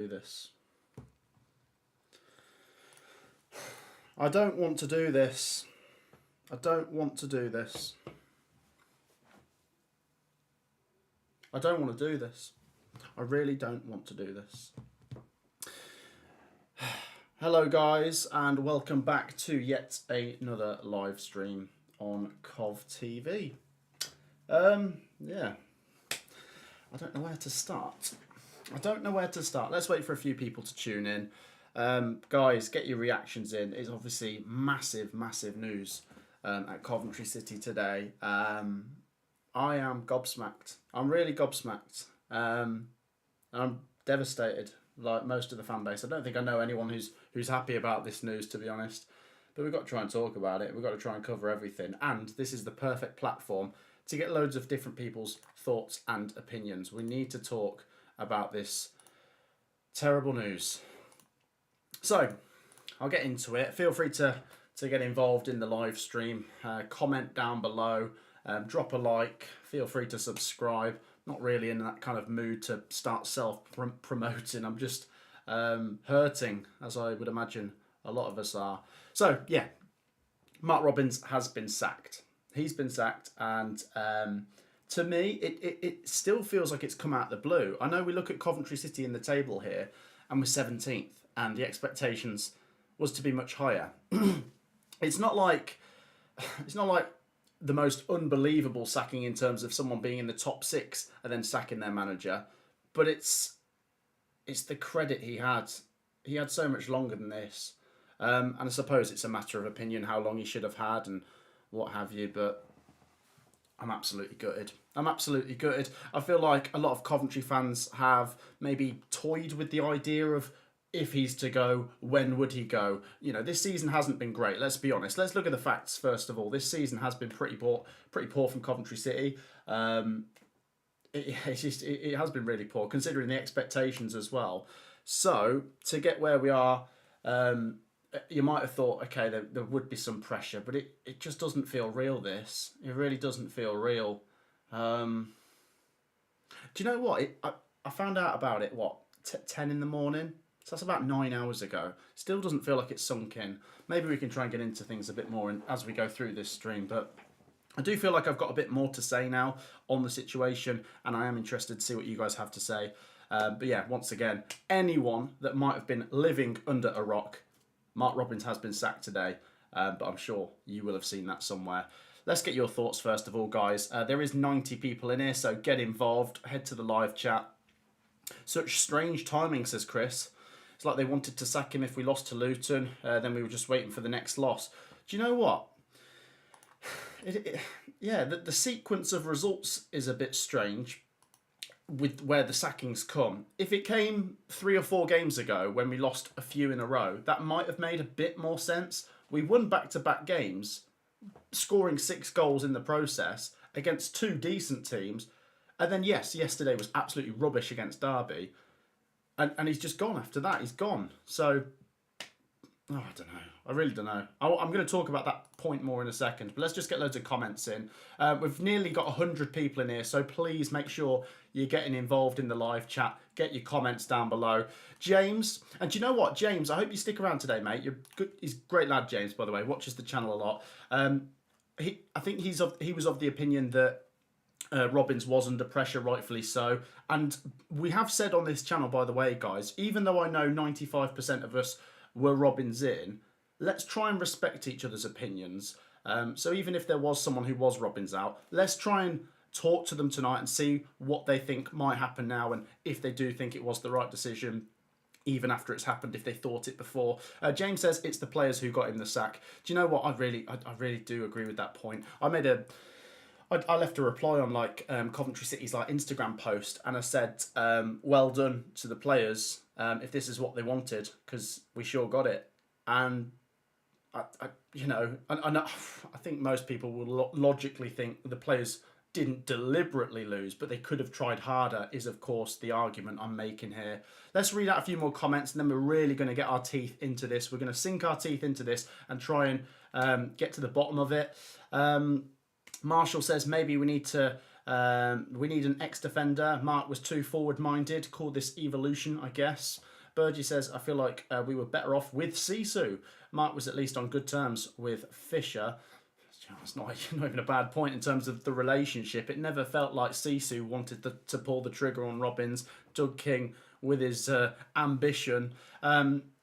do this. I don't want to do this. I don't want to do this. I don't want to do this. I really don't want to do this. Hello guys, and welcome back to yet another live stream on Cov TV. Yeah. I don't know where to start. Let's wait for a few people to tune in. Guys, get your reactions in. It's obviously massive news at Coventry City today. I am gobsmacked. I'm really gobsmacked. I'm devastated, like most of the fan base. I don't think I know anyone who's happy about this news, to be honest. But we've got to try and talk about it. We've got to try and cover everything. And this is the perfect platform to get loads of different people's thoughts and opinions. We need to talk about this terrible news. So, I'll get into it. Feel free to get involved in the live stream. Comment down below. Drop a like. Feel free to subscribe. Not really in that kind of mood to start self-promoting. I'm just hurting, as I would imagine a lot of us are. So, yeah. Mark Robins has been sacked. He's been sacked, and to me, it still feels like it's come out of the blue. I know we look at Coventry City in the table here, and we're 17th, and the expectations was to be much higher. It's not like the most unbelievable sacking in terms of someone being in the top 6 and then sacking their manager, but it's the credit he had. He had so much longer than this, and I suppose it's a matter of opinion how long he should have had and what have you, but I'm absolutely gutted. I feel like a lot of Coventry fans have maybe toyed with the idea of if he's to go, when would he go? You know, this season hasn't been great, let's be honest. Let's look at the facts first of all. This season has been pretty poor from Coventry City. It has been really poor, considering the expectations as well. So, to get where we are, you might have thought, okay, there would be some pressure, but it just doesn't feel real, this. It really doesn't feel real. Do you know what? I found out about it, 10 in the morning? So that's about 9 hours ago. Still doesn't feel like it's sunk in. Maybe we can try and get into things a bit more as we go through this stream, but I do feel like I've got a bit more to say now on the situation, and I am interested to see what you guys have to say. But yeah, once again, anyone that might have been living under a rock, Mark Robins has been sacked today, but I'm sure you will have seen that somewhere. Let's get your thoughts first of all, guys. There is 90 people in here, so get involved. Head to the live chat. Such strange timing, says Chris. It's like they wanted to sack him if we lost to Luton, then we were just waiting for the next loss. Do you know what? Yeah, the sequence of results is a bit strange with where the sackings come. If it came 3 or 4 games ago when we lost a few in a row, that might have made a bit more sense. We won back-to-back games, scoring 6 goals in the process against 2 decent teams. And then, yes, yesterday was absolutely rubbish against Derby. And he's just gone after that. He's gone. So, I don't know. I really don't know. I'm going to talk about that point more in a second. But let's just get loads of comments in. We've nearly got 100 people in here. So please make sure you're getting involved in the live chat. Get your comments down below. James. And do you know what? James, I hope you stick around today, mate. You're good. He's a great lad, James, by the way. Watches the channel a lot. I think he was of the opinion that Robins was under pressure, rightfully so. And we have said on this channel, by the way, guys, even though I know 95% of us were Robins in, let's try and respect each other's opinions. So even if there was someone who was Robins out, let's try and talk to them tonight and see what they think might happen now, and if they do think it was the right decision, even after it's happened, if they thought it before. James says it's the players who got him the sack. Do you know what? I really do agree with that point. I left a reply on Coventry City's Instagram post, and I said, well done to the players if this is what they wanted, because we sure got it. And I think most people will logically think the players didn't deliberately lose, but they could have tried harder, is of course the argument I'm making here. Let's read out a few more comments, and then we're really going to get our teeth into this. We're going to sink our teeth into this and try and get to the bottom of it. Marshall says maybe we need an ex-defender. Mark was too forward-minded. Call this evolution, I guess. Burgee says, I feel like we were better off with Sisu. Mark was at least on good terms with Fisher. It's not even a bad point in terms of the relationship. It never felt like Sisu wanted to pull the trigger on Robbins. Doug King, with his ambition,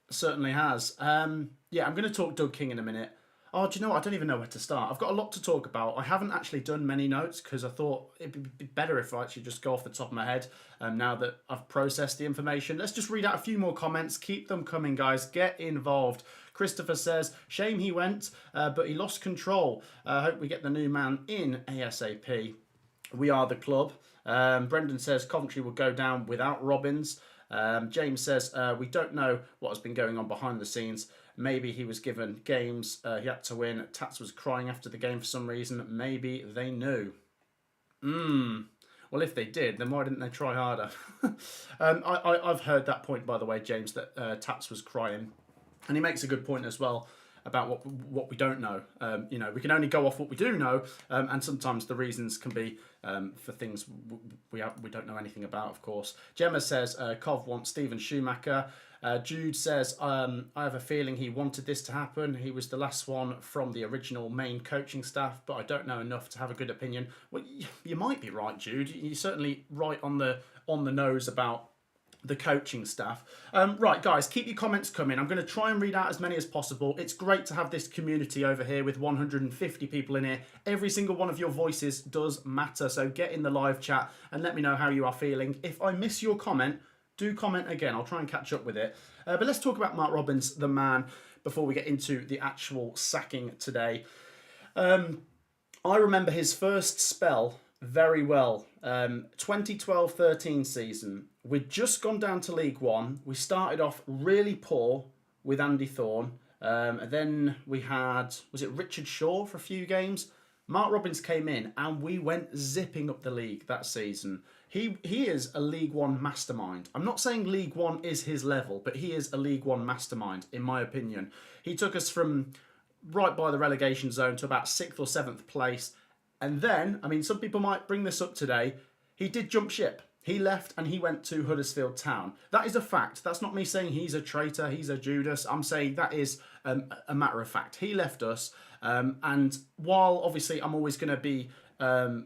certainly has. Yeah, I'm going to talk Doug King in a minute. Oh, do you know what? I don't even know where to start. I've got a lot to talk about. I haven't actually done many notes because I thought it'd be better if I actually just go off the top of my head now that I've processed the information. Let's just read out a few more comments. Keep them coming, guys. Get involved. Christopher says, shame he went, but he lost control. I hope we get the new man in ASAP. We are the club. Brendan says, Coventry will go down without Robbins. James says, we don't know what has been going on behind the scenes. Maybe he was given games he had to win. Tats was crying after the game for some reason. Maybe they knew. Well, if they did, then why didn't they try harder? I've heard that point, by the way, James, that Tats was crying. And he makes a good point as well about what we don't know. You know, we can only go off what we do know, and sometimes the reasons can be for things we don't know anything about, of course. Gemma says, Cov wants Stephen Schumacher. Jude says, I have a feeling he wanted this to happen. He was the last one from the original main coaching staff, but I don't know enough to have a good opinion. Well, you might be right, Jude. You're certainly right on the nose about the coaching staff. Right, guys, keep your comments coming. I'm going to try and read out as many as possible. It's great to have this community over here with 150 people in here. Every single one of your voices does matter, so get in the live chat and let me know how you are feeling. If I miss your comment, do comment again. I'll try and catch up with it. But let's talk about Mark Robbins, the man, before we get into the actual sacking today. I remember his first spell very well. 2012-13 season. We'd just gone down to League One. We started off really poor with Andy Thorne. And then we had, was it Richard Shaw for a few games? Mark Robbins came in and we went zipping up the league that season. He is a League One mastermind. I'm not saying League One is his level, but he is a League One mastermind, in my opinion. He took us from right by the relegation zone to about 6th or 7th place. And then, I mean, some people might bring this up today, he did jump ship. He left and he went to Huddersfield Town. That is a fact. That's not me saying he's a traitor, he's a Judas. I'm saying that is a matter of fact. He left us. And while obviously I'm always going to be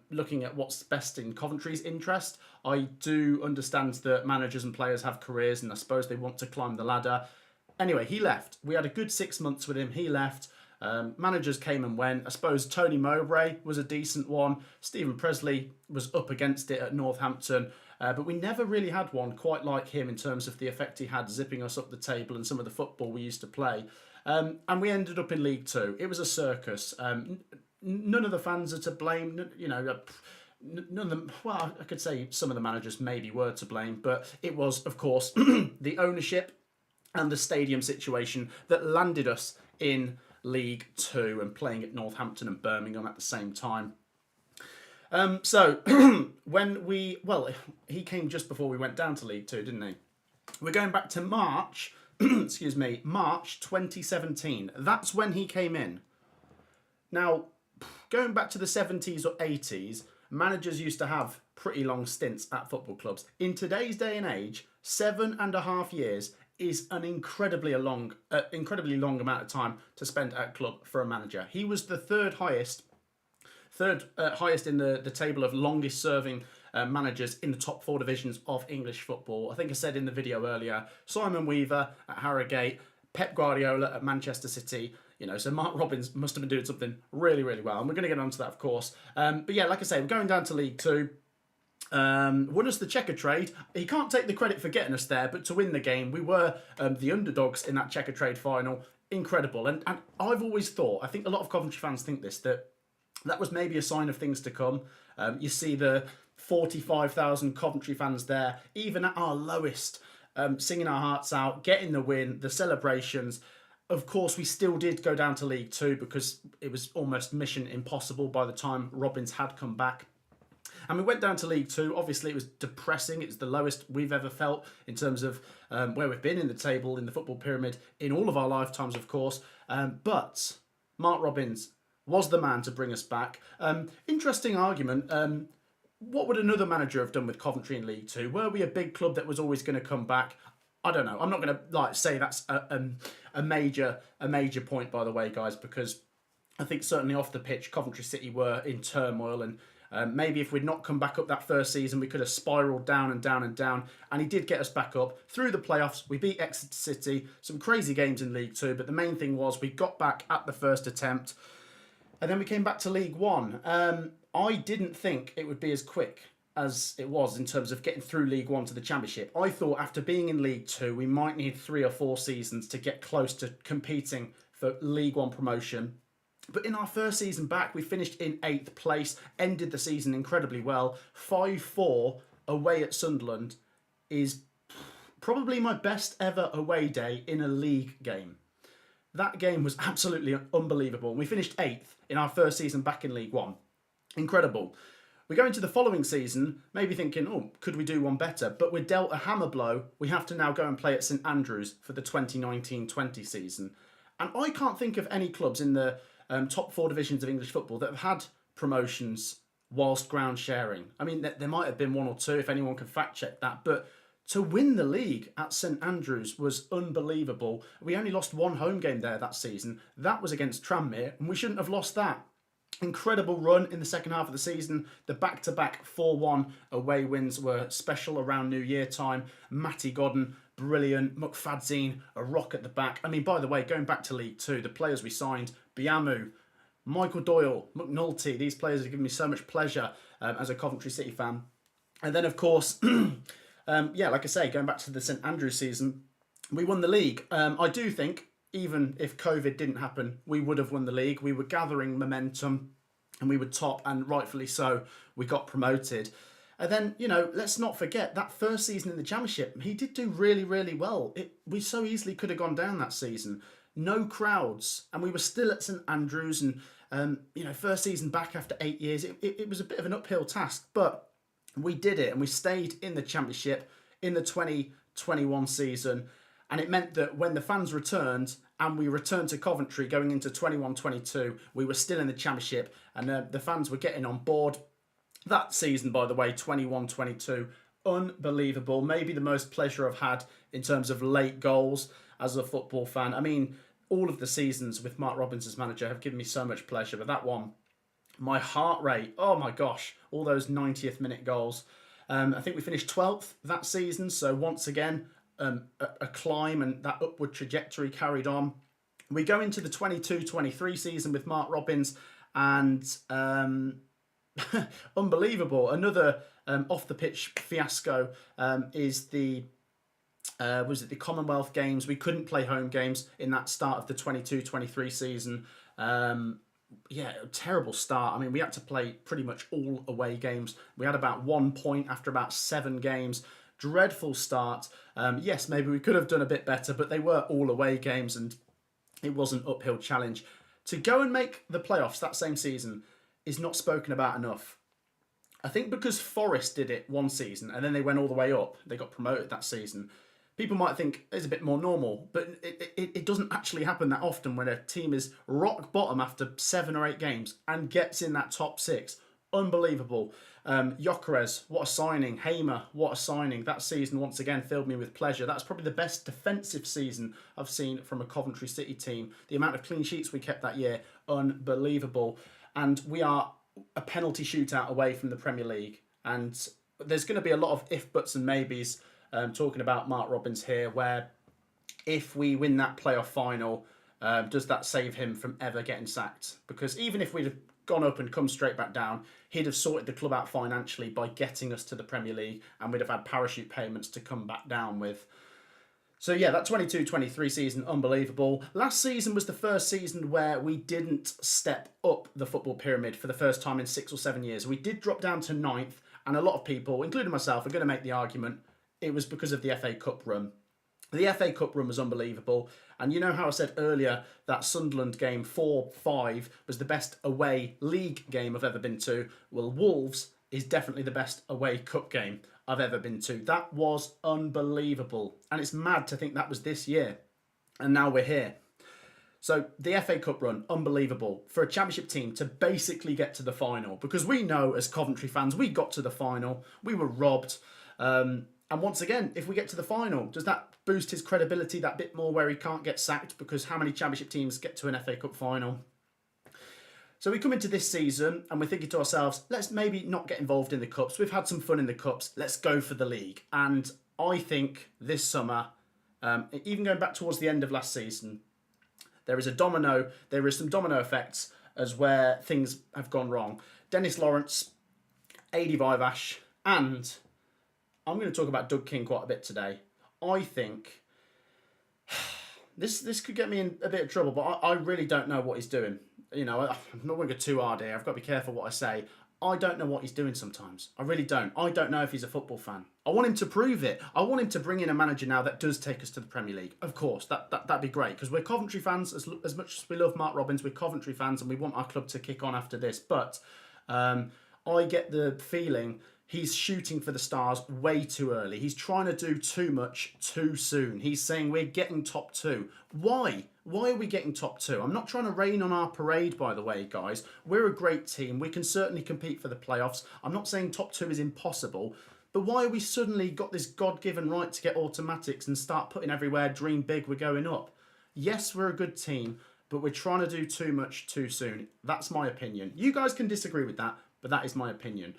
looking at what's best in Coventry's interest, I do understand that managers and players have careers and I suppose they want to climb the ladder. Anyway, he left. We had a good 6 months with him. He left. Managers came and went. I suppose Tony Mowbray was a decent one. Stephen Presley was up against it at Northampton. But we never really had one quite like him in terms of the effect he had zipping us up the table and some of the football we used to play. And we ended up in League Two. It was a circus. None of the fans are to blame. You know, none of them. Well, I could say some of the managers maybe were to blame, but it was, of course, the ownership and the stadium situation that landed us in League Two and playing at Northampton and Birmingham at the same time. So when he came just before we went down to League Two, didn't he? We're going back to March, excuse me, March 2017. That's when he came in. Now, going back to the 70s or 80s, managers used to have pretty long stints at football clubs. In today's day and age, 7.5 years is an incredibly long amount of time to spend at a club for a manager. He was the third highest in the table of longest serving managers in the top 4 divisions of English football. I think I said in the video earlier, Simon Weaver at Harrogate, Pep Guardiola at Manchester City. You know, so Mark Robbins must have been doing something really, really well. And we're going to get onto that, of course. But yeah, like I say, we're going down to League Two. Won us the checker trade. He can't take the credit for getting us there, but to win the game, we were the underdogs in that checker trade final. Incredible. And I've always thought, I think a lot of Coventry fans think this, that was maybe a sign of things to come. You see the 45,000 Coventry fans there, even at our lowest, singing our hearts out, getting the win, the celebrations. Of course, we still did go down to League Two because it was almost mission impossible by the time Robbins had come back. And we went down to League Two. Obviously, it was depressing. It was the lowest we've ever felt in terms of where we've been in the table, in the football pyramid, in all of our lifetimes, of course. But Mark Robbins was the man to bring us back. Interesting argument. What would another manager have done with Coventry in League Two? Were we a big club that was always going to come back? I don't know. I'm not going to say that's a major point, by the way, guys, because I think certainly off the pitch, Coventry City were in turmoil, and maybe if we'd not come back up that first season, we could have spiralled down and down and down. And he did get us back up through the playoffs. We beat Exeter City, some crazy games in League Two, but the main thing was we got back at the first attempt, and then we came back to League One. I didn't think it would be as quick as it was in terms of getting through League One to the Championship. I thought after being in League Two, we might need 3 or 4 seasons to get close to competing for League One promotion. But in our first season back, we finished in 8th place, ended the season incredibly well. 5-4 away at Sunderland is probably my best ever away day in a league game. That game was absolutely unbelievable. We finished 8th in our first season back in League One. Incredible. We go into the following season, maybe thinking, oh, could we do one better? But we're dealt a hammer blow. We have to now go and play at St Andrews for the 2019-20 season. And I can't think of any clubs in the top 4 divisions of English football that have had promotions whilst ground sharing. I mean, there might have been 1 or 2 if anyone can fact check that, but to win the league at St Andrews was unbelievable. We only lost 1 home game there that season. That was against Tranmere, and we shouldn't have lost that. Incredible run in the second half of the season. The back-to-back 4-1 away wins were special around New Year time. Matty Godden, brilliant. McFadzine, a rock at the back. I mean, by the way, going back to League Two, the players we signed, Biamu, Michael Doyle, McNulty, these players have given me so much pleasure as a Coventry City fan. And then, of course, like I say, going back to the St Andrews season, we won the league. I do think, even if COVID didn't happen, we would have won the league. We were gathering momentum and we were top, and rightfully so, we got promoted. And then, let's not forget that first season in the Championship, he did do really, really well. We so easily could have gone down that season. No crowds, and we were still at St Andrews, and, first season back after 8 years, it was a bit of an uphill task, but we did it, and we stayed in the Championship in the 2021 season. And it meant that when the fans returned and we returned to Coventry going into 21-22, we were still in the Championship, and the fans were getting on board. That season, by the way, 21-22, unbelievable. Maybe the most pleasure I've had in terms of late goals as a football fan. I mean, all of the seasons with Mark Robins as manager have given me so much pleasure, but that one, my heart rate, oh my gosh, all those 90th minute goals. I think we finished 12th that season, so once again, a climb, and that upward trajectory carried on. We go into the 22-23 season with Mark Robins, and unbelievable. Another off the pitch fiasco is the Commonwealth Games. We couldn't play home games in that start of the 22-23 season. Terrible start. I mean, we had to play pretty much all away games. We had about 1 point after about 7 games. Dreadful start. Yes, maybe we could have done a bit better, but they were all away games and it was an uphill challenge. To go and make the playoffs that same season is not spoken about enough. I think because Forest did it one season and then they went all the way up, they got promoted that season, people might think it's a bit more normal, but it doesn't actually happen that often when a team is rock bottom after 7 or 8 games and gets in that top 6. Unbelievable. Gyökeres, what a signing. Hamer, what a signing. That season once again filled me with pleasure. That's probably the best defensive season I've seen from a Coventry City team. The amount of clean sheets we kept that year, unbelievable. And we are a penalty shootout away from the Premier League. And there's going to be a lot of if, buts and maybes talking about Mark Robins here, where if we win that playoff final, does that save him from ever getting sacked? Because even if we'd have gone up and come straight back down, he'd have sorted the club out financially by getting us to the Premier League, and we'd have had parachute payments to come back down with. So yeah, that 22-23 season, unbelievable. Last season was the first season where we didn't step up the football pyramid for the first time in 6 or 7 years. We did drop down to 9th, and a lot of people, including myself, are going to make the argument it was because of the FA Cup run. The FA Cup run was unbelievable. And you know how I said earlier that Sunderland game 4-5 was the best away league game I've ever been to? Well, Wolves is definitely the best away cup game I've ever been to. That was unbelievable. And it's mad to think that was this year. And now we're here. So the FA Cup run, unbelievable. For a Championship team to basically get to the final. Because we know as Coventry fans, we got to the final. We were robbed. And once again, if we get to the final, does that boost his credibility that bit more where he can't get sacked? Because how many Championship teams get to an FA Cup final? So we come into this season and we're thinking to ourselves, let's maybe not get involved in the Cups. We've had some fun in the Cups. Let's go for the league. And I think this summer, even going back towards the end of last season, there is some domino effects as where things have gone wrong. Dennis Lawrence, Adi Vivash, and I'm going to talk about Doug King quite a bit today. I think this could get me in a bit of trouble, but I really don't know what he's doing. You know, I'm not going to go too hard here. I've got to be careful what I say. I don't know what he's doing sometimes. I really don't. I don't know if he's a football fan. I want him to prove it. I want him to bring in a manager now that does take us to the Premier League. Of course, that'd be great, because we're Coventry fans. As much as we love Mark Robins, we're Coventry fans and we want our club to kick on after this. But I get the feeling he's shooting for the stars way too early. He's trying to do too much too soon. He's saying we're getting top 2. Why? Why are we getting top 2? I'm not trying to rain on our parade, by the way, guys. We're a great team. We can certainly compete for the playoffs. I'm not saying top 2 is impossible, but why have we suddenly got this God-given right to get automatics and start putting everywhere, dream big, we're going up? Yes, we're a good team, but we're trying to do too much too soon. That's my opinion. You guys can disagree with that, but that is my opinion.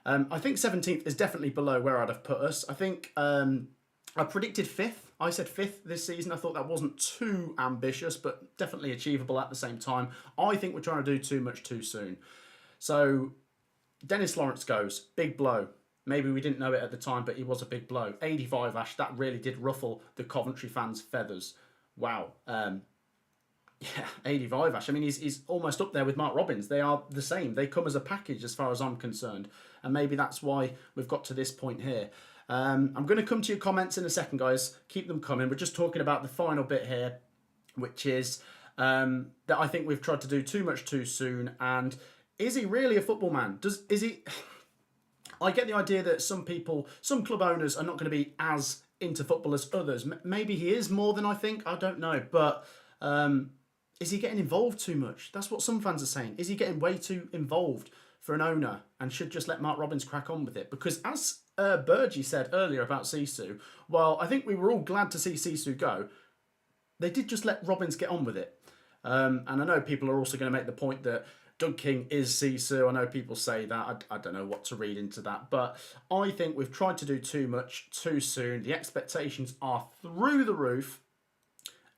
I think 17th is definitely below where I'd have put us. I think I predicted 5th. I said 5th this season. I thought that wasn't too ambitious, but definitely achievable at the same time. I think we're trying to do too much too soon. So Dennis Lawrence goes. Big blow. Maybe we didn't know it at the time, but he was a big blow. 85 Ash, that really did ruffle the Coventry fans' feathers. Wow. Yeah, 85 Ash. I mean, he's almost up there with Mark Robins. They are the same. They come as a package as far as I'm concerned. And maybe that's why we've got to this point here. I'm going to come to your comments in a second, guys. Keep them coming. We're just talking about the final bit here, which is that I think we've tried to do too much too soon. And is he really a football man? Is he? I get the idea that some people, some club owners are not going to be as into football as others. Maybe he is more than I think. I don't know. But is he getting involved too much? That's what some fans are saying. Is he getting way too involved for an owner and should just let Mark Robins crack on with it? Because as Burgee said earlier about Sisu, well, I think we were all glad to see Sisu go. They did just let Robins get on with it. And I know people are also going to make the point that Doug King is Sisu. I know people say that. I don't know what to read into that. But I think we've tried to do too much too soon. The expectations are through the roof.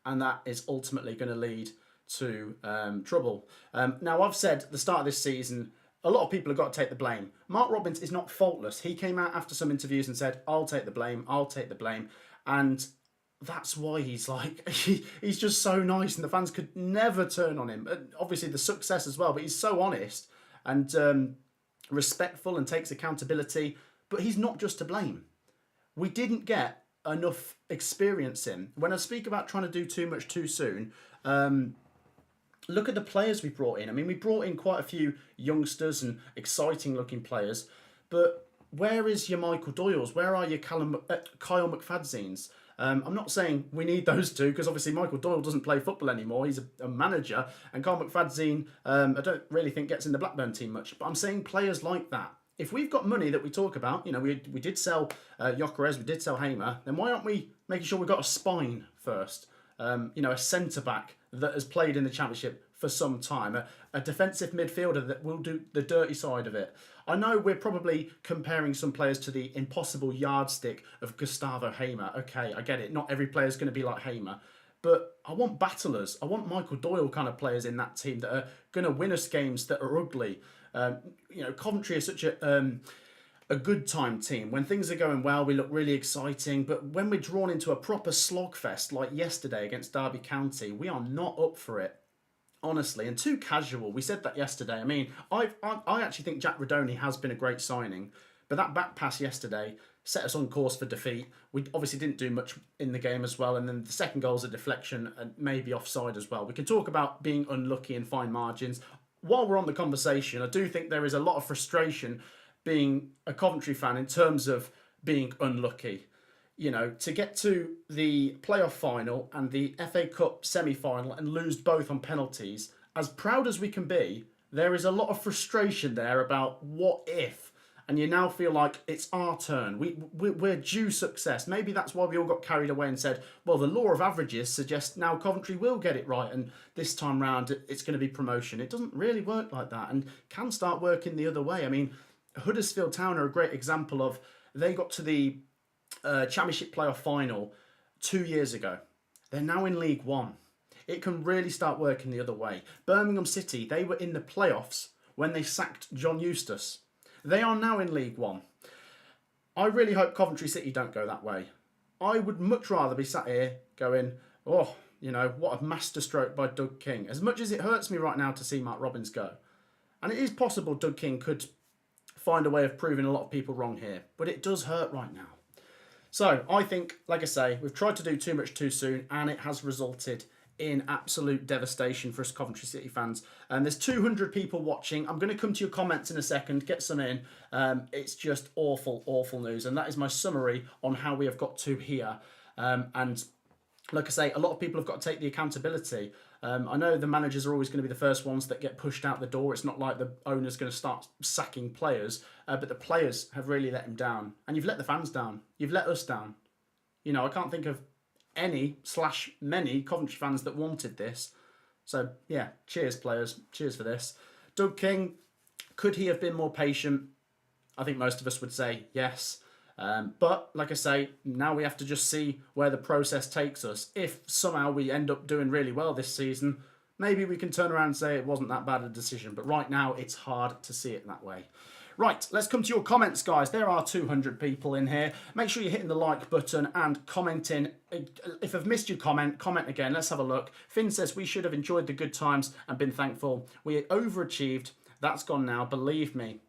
And that is ultimately going to lead to trouble. Now, I've said at the start of this season, a lot of people have got to take the blame. Mark Robins is not faultless. He came out after some interviews and said, I'll take the blame, I'll take the blame. And that's why he's like, he's just so nice and the fans could never turn on him. Obviously the success as well, but he's so honest and respectful and takes accountability. But he's not just to blame. We didn't get enough experience in. When I speak about trying to do too much too soon, look at the players we brought in. I mean, we brought in quite a few youngsters and exciting looking players, but where is your Michael Doyles? Where are your Kyle McFadzines? I'm not saying we need those two, because obviously Michael Doyle doesn't play football anymore. He's a manager, and Kyle McFadzine, I don't really think gets in the Blackburn team much, but I'm saying players like that. If we've got money that we talk about, you know, we did sell Gyökeres, we did sell Hamer, then why aren't we making sure we've got a spine first? You know, a centre-back that has played in the Championship for some time, a defensive midfielder that will do the dirty side of it. I know we're probably comparing some players to the impossible yardstick of Gustavo Hamer. Okay, I get it. Not every player is going to be like Hamer. But I want battlers. I want Michael Doyle kind of players in that team that are going to win us games that are ugly. You know, Coventry is such a good time team. When things are going well, we look really exciting. But when we're drawn into a proper slogfest like yesterday against Derby County, we are not up for it. Honestly, and too casual. We said that yesterday. I mean, I actually think Jack Radoni has been a great signing, but that back pass yesterday set us on course for defeat. We obviously didn't do much in the game as well, and then the second goal is a deflection and maybe offside as well. We can talk about being unlucky and fine margins. While we're on the conversation, I do think there is a lot of frustration being a Coventry fan in terms of being unlucky. You know, to get to the playoff final and the FA Cup semi-final and lose both on penalties, as proud as we can be, there is a lot of frustration there about what if. and you now feel like it's our turn. We're due success. Maybe that's why we all got carried away and said, well, the law of averages suggests now Coventry will get it right, and this time round it's going to be promotion. It doesn't really work like that, and can start working the other way. I mean, Huddersfield Town are a great example of, they got to the Championship playoff final 2 years ago. They're now in League One. It can really start working the other way. Birmingham City, they were in the playoffs when they sacked John Eustace. They are now in League One. I really hope Coventry City don't go that way. I would much rather be sat here going, oh, you know, what a masterstroke by Doug King. As much as it hurts me right now to see Mark Robins go. And it is possible Doug King could find a way of proving a lot of people wrong here. But it does hurt right now. So I think, like I say, we've tried to do too much too soon, and it has resulted in absolute devastation for us Coventry City fans. And there's 200 people watching. I'm going to come to your comments in a second, get some in. It's just awful, awful news. And that is my summary on how we have got to here. And like I say, a lot of people have got to take the accountability. I know the managers are always going to be the first ones that get pushed out the door. It's not like the owner's going to start sacking players, but the players have really let him down. And you've let the fans down. You've let us down. You know, I can't think of many Coventry fans that wanted this. So, yeah, cheers, players. Cheers for this. Doug King, could he have been more patient? I think most of us would say yes. But, like I say, now we have to just see where the process takes us. If somehow we end up doing really well this season, maybe we can turn around and say it wasn't that bad a decision. But right now, it's hard to see it that way. Right, let's come to your comments, guys. There are 200 people in here. Make sure you're hitting the like button and commenting. If I've missed your comment, comment again. Let's have a look. Finn says, we should have enjoyed the good times and been thankful. We overachieved. That's gone now, believe me.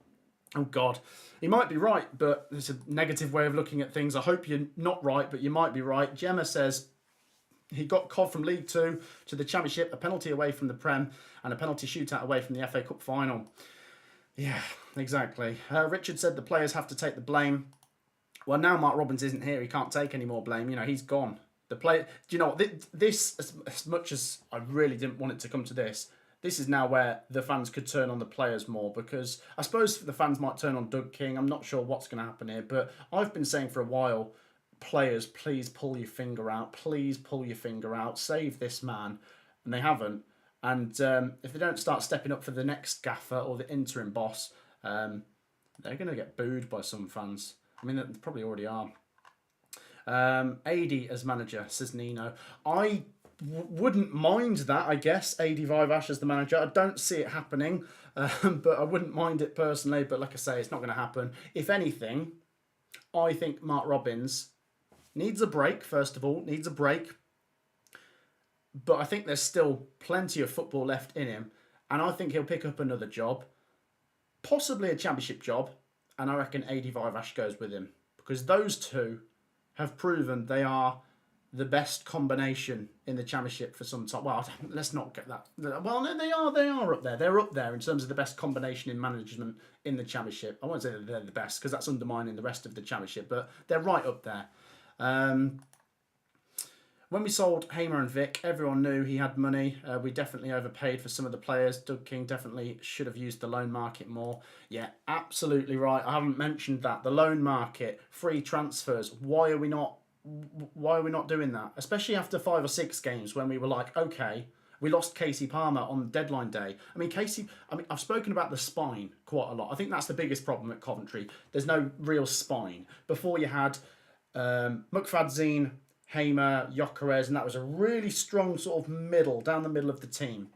Oh, God. He might be right, but it's a negative way of looking at things. I hope you're not right, but you might be right. Gemma says, he got Cov from League 2 to the Championship, a penalty away from the Prem, and a penalty shootout away from the FA Cup final. Yeah, exactly. Richard said the players have to take the blame. Well, now Mark Robins isn't here. He can't take any more blame. You know, he's gone. The play. Do you know what? This, as much as I really didn't want it to come to this, this is now where the fans could turn on the players more, because I suppose the fans might turn on Doug King. I'm not sure what's going to happen here, but I've been saying for a while, players, please pull your finger out. Please pull your finger out. Save this man. And they haven't. And if they don't start stepping up for the next gaffer or the interim boss, they're going to get booed by some fans. I mean, they probably already are. AD as manager, says Nino. I wouldn't mind that, I guess. AD Vivash as the manager. I don't see it happening, but I wouldn't mind it personally. But like I say, it's not going to happen. If anything, I think Mark Robins needs a break, first of all. Needs a break. But I think there's still plenty of football left in him. And I think he'll pick up another job. Possibly a Championship job. And I reckon AD Vivash goes with him. Because those two have proven they are the best combination in the Championship for some time. Well, let's not get that. Well, no, they are up there. They're up there in terms of the best combination in management in the Championship. I won't say that they're the best, because that's undermining the rest of the Championship. But they're right up there. When we sold Hamer and Vic, everyone knew he had money. We definitely overpaid for some of the players. Doug King definitely should have used the loan market more. Yeah, absolutely right. I haven't mentioned that. The loan market, free transfers. Why are we not doing that? Especially after 5 or 6 games when we were like, okay, we lost Casey Palmer on deadline day. I mean, I've spoken about the spine quite a lot. I think that's the biggest problem at Coventry. There's no real spine. Before you had Mukfadzine, Hamer, Gyökeres, and that was a really strong sort of down the middle of the team.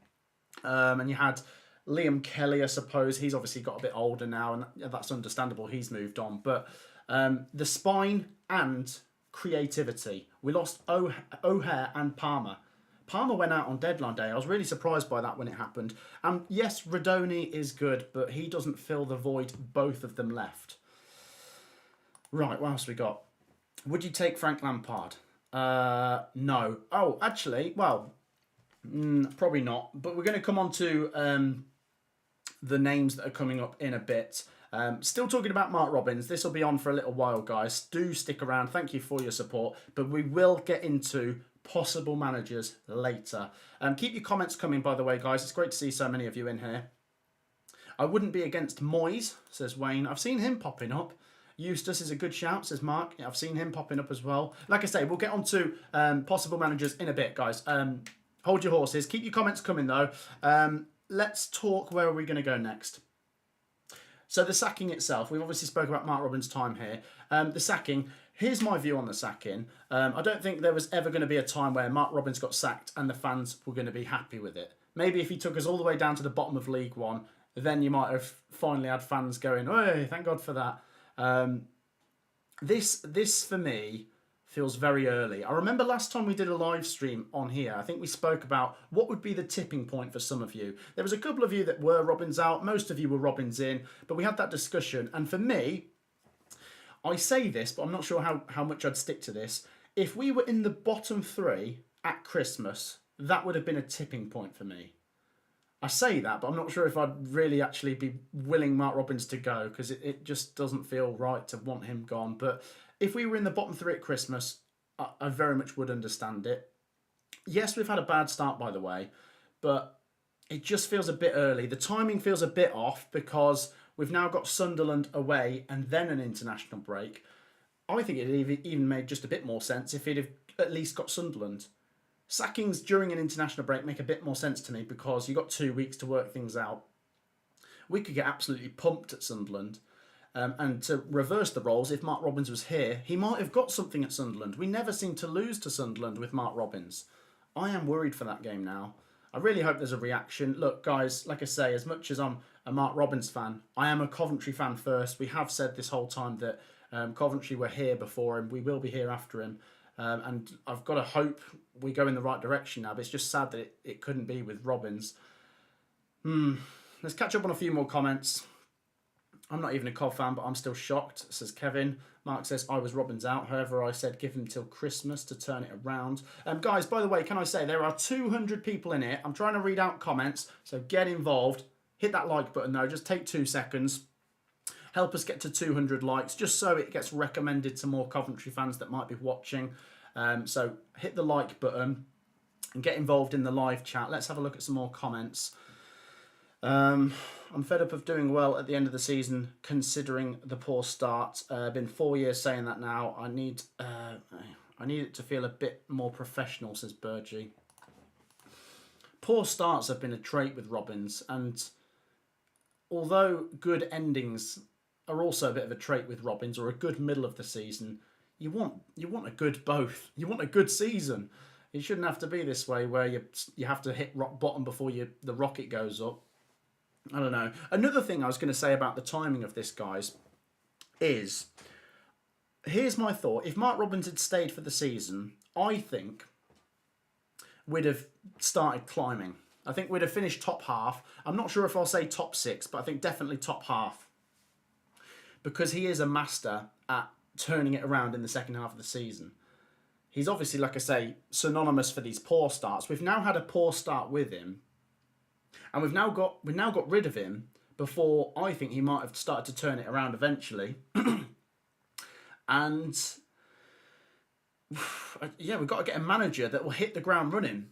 And you had Liam Kelly, I suppose. He's obviously got a bit older now, and that's understandable. He's moved on. But the spine and creativity. We lost O'Hare and Palmer. Palmer went out on deadline day. I was really surprised by that when it happened. And yes, Radoni is good, but he doesn't fill the void both of them left. Right, what else we got? Would you take Frank Lampard? No. Oh, actually, well, probably not. But we're going to come on to the names that are coming up in a bit. Still talking about Mark Robins. This will be on for a little while, guys. Do stick around. Thank you for your support. But we will get into possible managers later. Keep your comments coming, by the way, guys. It's great to see so many of you in here. I wouldn't be against Moyes, says Wayne. I've seen him popping up. Eustace is a good shout, says Mark. Yeah, I've seen him popping up as well. Like I say, we'll get on to possible managers in a bit, guys. Hold your horses. Keep your comments coming, though. Let's talk where are we going to go next. So the sacking itself, we've obviously spoke about Mark Robins' time here. The sacking, here's my view on the sacking. I don't think there was ever going to be a time where Mark Robins got sacked and the fans were going to be happy with it. Maybe if he took us all the way down to the bottom of League One, then you might have finally had fans going, "Hey, thank God for that." This for me feels very early. I remember last time we did a live stream on here, I think we spoke about what would be the tipping point for some of you. There was a couple of you that were Robins out, most of you were Robins in, but we had that discussion. And for me, I say this, but I'm not sure how much I'd stick to this. If we were in the bottom 3 at Christmas, that would have been a tipping point for me. I say that, but I'm not sure if I'd really actually be willing Mark Robins to go, because it just doesn't feel right to want him gone. But if we were in the bottom 3 at Christmas, I very much would understand it. Yes, we've had a bad start, by the way, but it just feels a bit early. The timing feels a bit off because we've now got Sunderland away and then an international break. I think it even made just a bit more sense if he'd have at least got Sunderland. Sackings during an international break make a bit more sense to me because you've got 2 weeks to work things out. We could get absolutely pumped at Sunderland. And to reverse the roles, if Mark Robins was here, he might have got something at Sunderland. We never seem to lose to Sunderland with Mark Robins. I am worried for that game now. I really hope there's a reaction. Look, guys, like I say, as much as I'm a Mark Robins fan, I am a Coventry fan first. We have said this whole time that Coventry were here before him. We will be here after him. And I've got to hope we go in the right direction now. But it's just sad that it couldn't be with Robins. Let's catch up on a few more comments. I'm not even a Cov fan, but I'm still shocked, says Kevin. Mark says, I was Robins out. However, I said give him till Christmas to turn it around. Guys, by the way, can I say there are 200 people in here. I'm trying to read out comments, so get involved. Hit that like button, though. Just take 2 seconds. Help us get to 200 likes, just so it gets recommended to more Coventry fans that might be watching. So hit the like button and get involved in the live chat. Let's have a look at some more comments. I'm fed up of doing well at the end of the season, considering the poor start. Been 4 years saying that now. I need it to feel a bit more professional, says Burgee. Poor starts have been a trait with Robins, and although good endings are also a bit of a trait with Robins, or a good middle of the season, you want a good both. You want a good season. It shouldn't have to be this way where you have to hit rock bottom before the rocket goes up. I don't know. Another thing I was going to say about the timing of this, guys, is here's my thought. If Mark Robins had stayed for the season, I think we'd have started climbing. I think we'd have finished top half. I'm not sure if I'll say top 6, but I think definitely top half. Because he is a master at turning it around in the second half of the season. He's obviously, like I say, synonymous for these poor starts. We've now had a poor start with him. And we've now got rid of him before I think he might have started to turn it around eventually. And yeah, we've got to get a manager that will hit the ground running.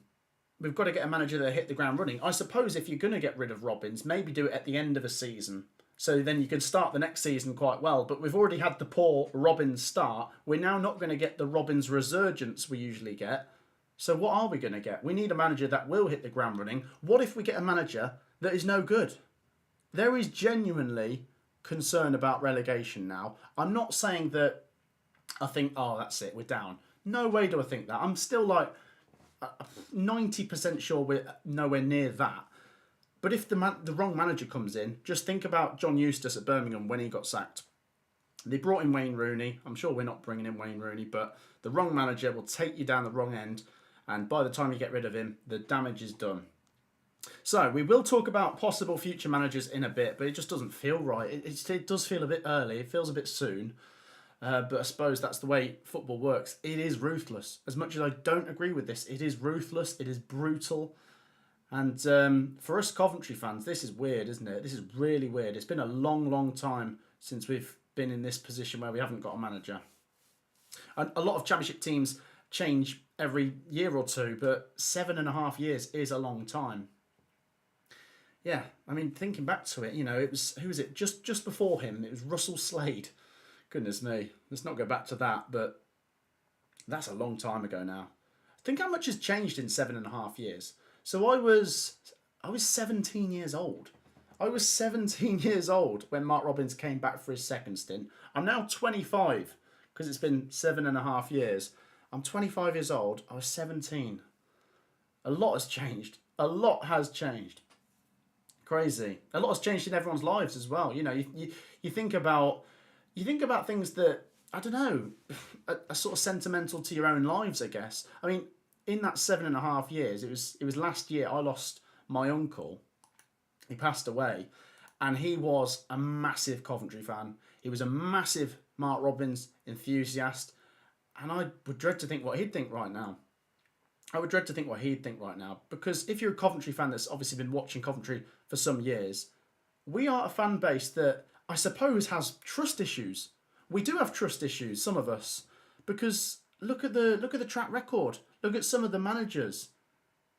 We've got to get a manager that will hit the ground running. I suppose if you're going to get rid of Robins, maybe do it at the end of a season. So then you can start the next season quite well. But we've already had the poor Robins start. We're now not going to get the Robins resurgence we usually get. So what are we going to get? We need a manager that will hit the ground running. What if we get a manager that is no good? There is genuinely concern about relegation now. I'm not saying that I think, oh, that's it, we're down. No way do I think that. I'm still like 90% sure we're nowhere near that. But if the wrong manager comes in, just think about John Eustace at Birmingham when he got sacked. They brought in Wayne Rooney. I'm sure we're not bringing in Wayne Rooney, but the wrong manager will take you down the wrong end. And by the time you get rid of him, the damage is done. So we will talk about possible future managers in a bit, but it just doesn't feel right. It does feel a bit early. It feels a bit soon. But I suppose that's the way football works. It is ruthless. As much as I don't agree with this, it is ruthless. It is brutal. And for us Coventry fans, this is weird, isn't it? This is really weird. It's been a long, long time since we've been in this position where we haven't got a manager. And a lot of Championship teams change every year or two, but 7.5 years is a long time. yeah, I mean, thinking back to it, it was, who was it? Just before him, it was Russell Slade. Goodness me. Let's not go back to that, but that's a long time ago now. Think how much has changed in 7.5 years. So I was 17 years old. I was 17 years old when Mark Robins came back for his second stint. I'm now 25 because it's been 7.5 years. I'm 25 years old. I was 17. A lot has changed. A lot has changed. Crazy. A lot has changed in everyone's lives as well. You think about things that, I don't know, are sort of sentimental to your own lives, I guess. I mean, in that 7.5 years, it was last year I lost my uncle. He passed away, and he was a massive Coventry fan. He was a massive Mark Robins enthusiast, and I would dread to think what he'd think right now. I would dread to think what he'd think right now, because if you're a Coventry fan that's obviously been watching Coventry for some years, we are a fan base that I suppose has trust issues. We do have trust issues, some of us, because look at the track record. Look at some of the managers.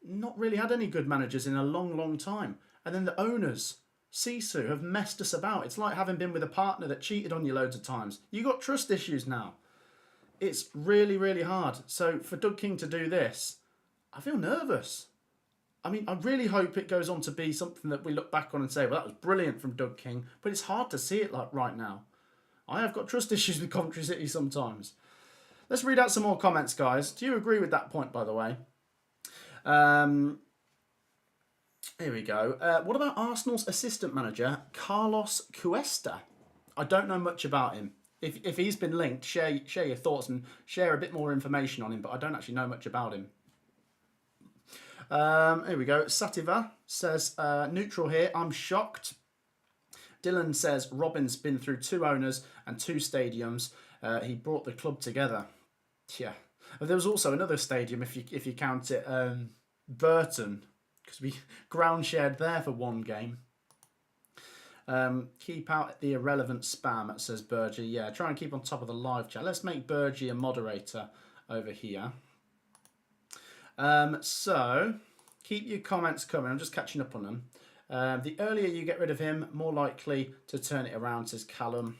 Not really had any good managers in a long, long time. And then the owners, Sisu, have messed us about. It's like having been with a partner that cheated on you loads of times. You got trust issues now. It's really, really hard. So for Doug King to do this, I feel nervous. I mean, I really hope it goes on to be something that we look back on and say, well, that was brilliant from Doug King. But it's hard to see it like right now. I have got trust issues with Coventry City sometimes. Let's read out some more comments, guys. Do you agree with that point, by the way? Here we go. What about Arsenal's assistant manager, Carlos Cuesta? I don't know much about him. If he's been linked, share your thoughts and share a bit more information on him, but I don't actually know much about him. Here we go. Sativa says, neutral here, I'm shocked. Dylan says, Robin's been through 2 owners and 2 stadiums. He brought the club together. Yeah. But there was also another stadium, if you count it, Burton, because we ground shared there for 1 game. Keep out the irrelevant spam, says Burgie. Yeah, try and keep on top of the live chat. Let's make Burgie a moderator over here. So, keep your comments coming. I'm just catching up on them. The earlier you get rid of him, more likely to turn it around, says Callum.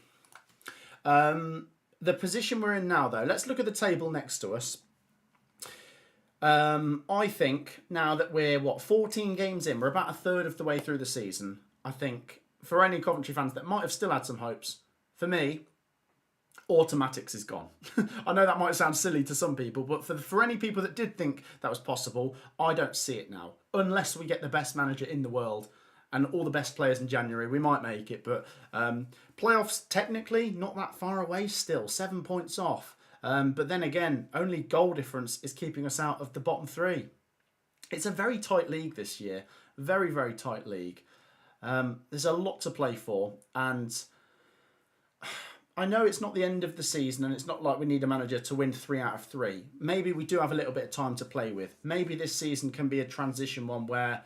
The position we're in now, though, let's look at the table next to us. I think now that we're, 14 games in, we're about a third of the way through the season. I think for any Coventry fans that might have still had some hopes, for me, automatics is gone. I know that might sound silly to some people, but for any people that did think that was possible, I don't see it now. Unless we get the best manager in the world and all the best players in January, we might make it. But playoffs, technically, not that far away still, 7 points off. But then again, only goal difference is keeping us out of the bottom 3. It's a very tight league this year. Very, very tight league. There's a lot to play for. And I know it's not the end of the season and it's not like we need a manager to win 3 out of 3. Maybe we do have a little bit of time to play with. Maybe this season can be a transition one where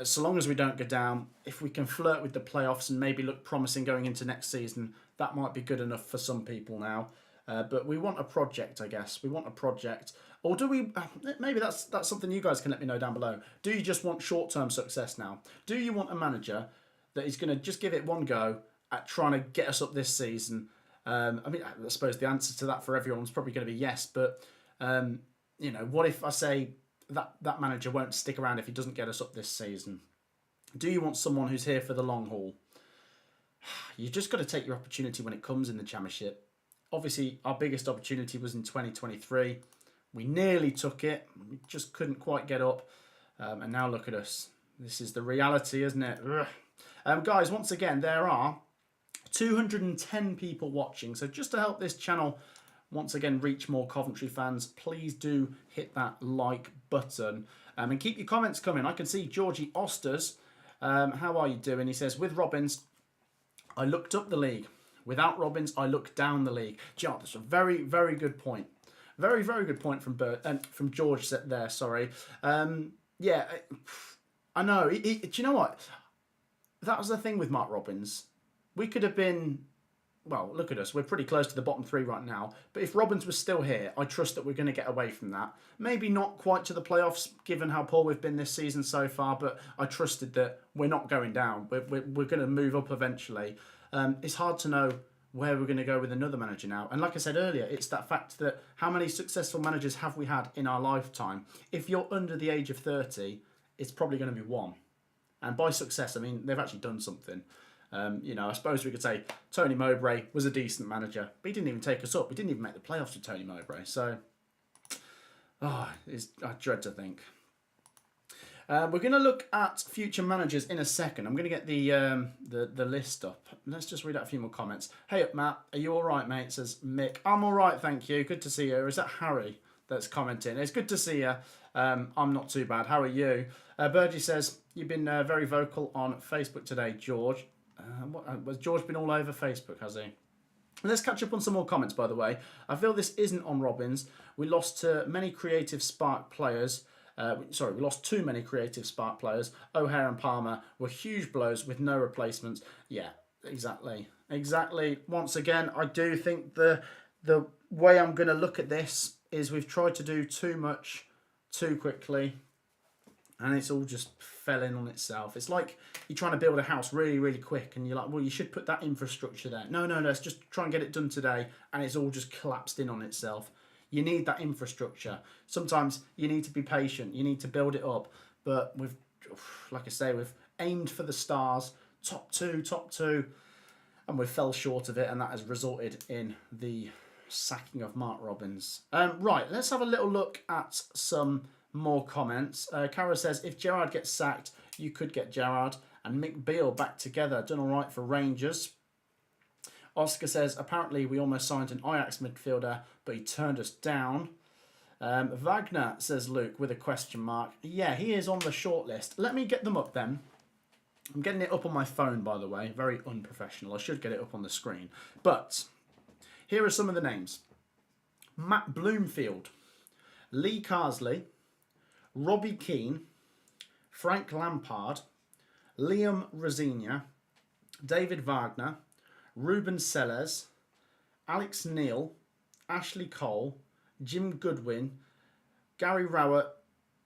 so long as we don't go down, if we can flirt with the playoffs and maybe look promising going into next season, that might be good enough for some people now. But we want a project, I guess. We want a project. Or do we... maybe that's something you guys can let me know down below. Do you just want short-term success now? Do you want a manager that is going to just give it one go at trying to get us up this season? I mean, I suppose the answer to that for everyone is probably going to be yes. But, what if I say that manager won't stick around if he doesn't get us up this season? Do you want someone who's here for the long haul? You just got to take your opportunity when it comes in the Championship. Obviously, our biggest opportunity was in 2023. We nearly took it. We just couldn't quite get up. And now look at us. This is the reality, isn't it? Guys, once again, there are 210 people watching. So just to help this channel once again reach more Coventry fans, please do hit that like button. And keep your comments coming. I can see Georgie Osters. How are you doing? He says, with Robins, I looked up the league. Without Robins, I looked down the league. Gee, that's a very, very good point. Very, very good point from George there. Sorry. Yeah, I know. Do you know what? That was the thing with Mark Robins. We could have been well, look at us. We're pretty close to the bottom 3 right now. But if Robins was still here, I trust that we're going to get away from that. Maybe not quite to the playoffs, given how poor we've been this season so far, but I trusted that we're not going down. We're going to move up eventually. It's hard to know where we're going to go with another manager now. And like I said earlier, it's that fact that how many successful managers have we had in our lifetime? If you're under the age of 30, it's probably going to be one. And by success, I mean, they've actually done something. I suppose we could say Tony Mowbray was a decent manager, but he didn't even take us up. We didn't even make the playoffs with Tony Mowbray. So, I dread to think. We're going to look at future managers in a second. I'm going to get the list up. Let's just read out a few more comments. Hey up, Matt. Are you all right, mate? Says Mick. I'm all right, thank you. Good to see you. Or is that Harry that's commenting? It's good to see you. I'm not too bad. How are you? Bergie says, you've been very vocal on Facebook today, George. Has George been all over Facebook, has he? Let's catch up on some more comments, by the way. I feel this isn't on Robins. We lost to many creative spark players. We lost too many creative spark players. O'Hare and Palmer were huge blows with no replacements. Yeah, exactly. Once again, I do think the way I'm going to look at this is we've tried to do too much too quickly, and it's all just fell in on itself. It's like you're trying to build a house really, really quick, and you're like, well, you should put that infrastructure there. No, let's just try and get it done today, and it's all just collapsed in on itself. You need that infrastructure. Sometimes you need to be patient. You need to build it up. But we've aimed for the stars, top two, and we fell short of it, and that has resulted in the sacking of Mark Robins. Right, let's have a little look at some more comments. Cara says, if Gerrard gets sacked, you could get Gerrard and Mick Beale back together. Done all right for Rangers. Oscar says, apparently we almost signed an Ajax midfielder, but he turned us down. Wagner, says Luke, with a question mark. Yeah, he is on the shortlist. Let me get them up then. I'm getting it up on my phone, by the way. Very unprofessional. I should get it up on the screen. But here are some of the names. Matt Bloomfield, Lee Carsley, Robbie Keane, Frank Lampard, Liam Rosenior, David Wagner, Ruben Sellers, Alex Neil, Ashley Cole, Jim Goodwin, Gary Rowett,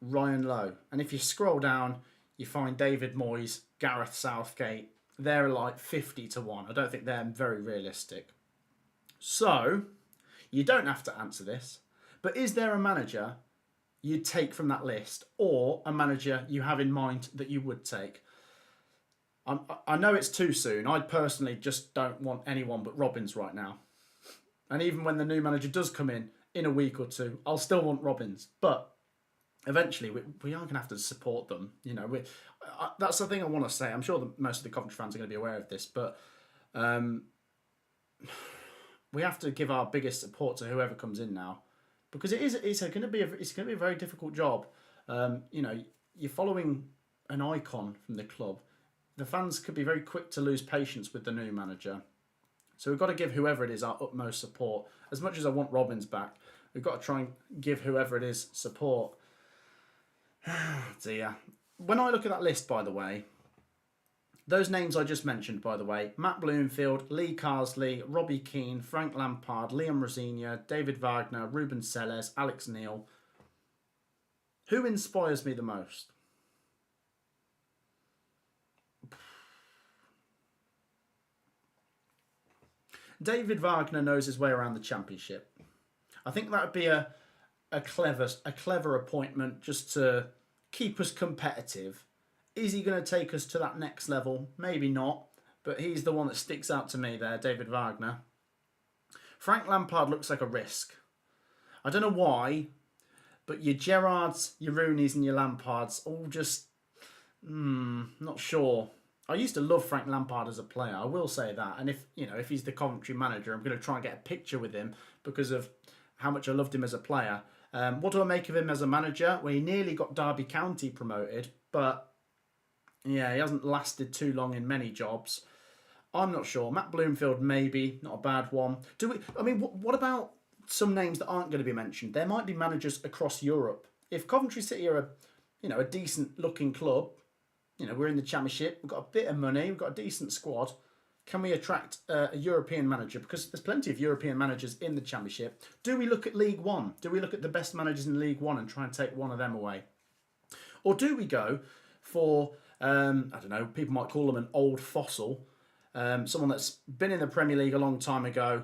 Ryan Lowe. And if you scroll down, you find David Moyes, Gareth Southgate. They're like 50 to 1. I don't think they're very realistic. So, you don't have to answer this, but is there a manager you'd take from that list, or a manager you have in mind that you would take? I know it's too soon. I personally just don't want anyone but Robins right now. And even when the new manager does come in a week or two, I'll still want Robins. But eventually, we are going to have to support them. You know, that's the thing I want to say. I'm sure that most of the Coventry fans are going to be aware of this, but we have to give our biggest support to whoever comes in now, because it's going to be a very difficult job. You're following an icon from the club. The fans could be very quick to lose patience with the new manager. So we've got to give whoever it is our utmost support. As much as I want Robins back, we've got to try and give whoever it is support. Dear. When I look at that list, by the way, those names I just mentioned, by the way, Matt Bloomfield, Lee Carsley, Robbie Keane, Frank Lampard, Liam Rosenior, David Wagner, Ruben Sellers, Alex Neil. Who inspires me the most? David Wagner knows his way around the Championship. I think that would be a clever appointment just to keep us competitive. Is he going to take us to that next level? Maybe not, but he's the one that sticks out to me there, David Wagner. Frank Lampard looks like a risk. I don't know why, but your Gerrards, your Rooneys and your Lampards all just, not sure. I used to love Frank Lampard as a player, I will say that. And if he's the Coventry manager, I'm going to try and get a picture with him because of how much I loved him as a player. What do I make of him as a manager? Well, he nearly got Derby County promoted, but yeah, he hasn't lasted too long in many jobs. I'm not sure. Matt Bloomfield, maybe, not a bad one. What about some names that aren't going to be mentioned? There might be managers across Europe. If Coventry City are a decent looking club, we're in the Championship, we've got a bit of money, we've got a decent squad, Can we attract a European manager? Because there's plenty of European managers in the Championship. Do we look at League One? Do we look at the best managers in League One and try and take one of them away? Or do we go for, I don't know, people might call them an old fossil, someone that's been in the Premier League a long time ago,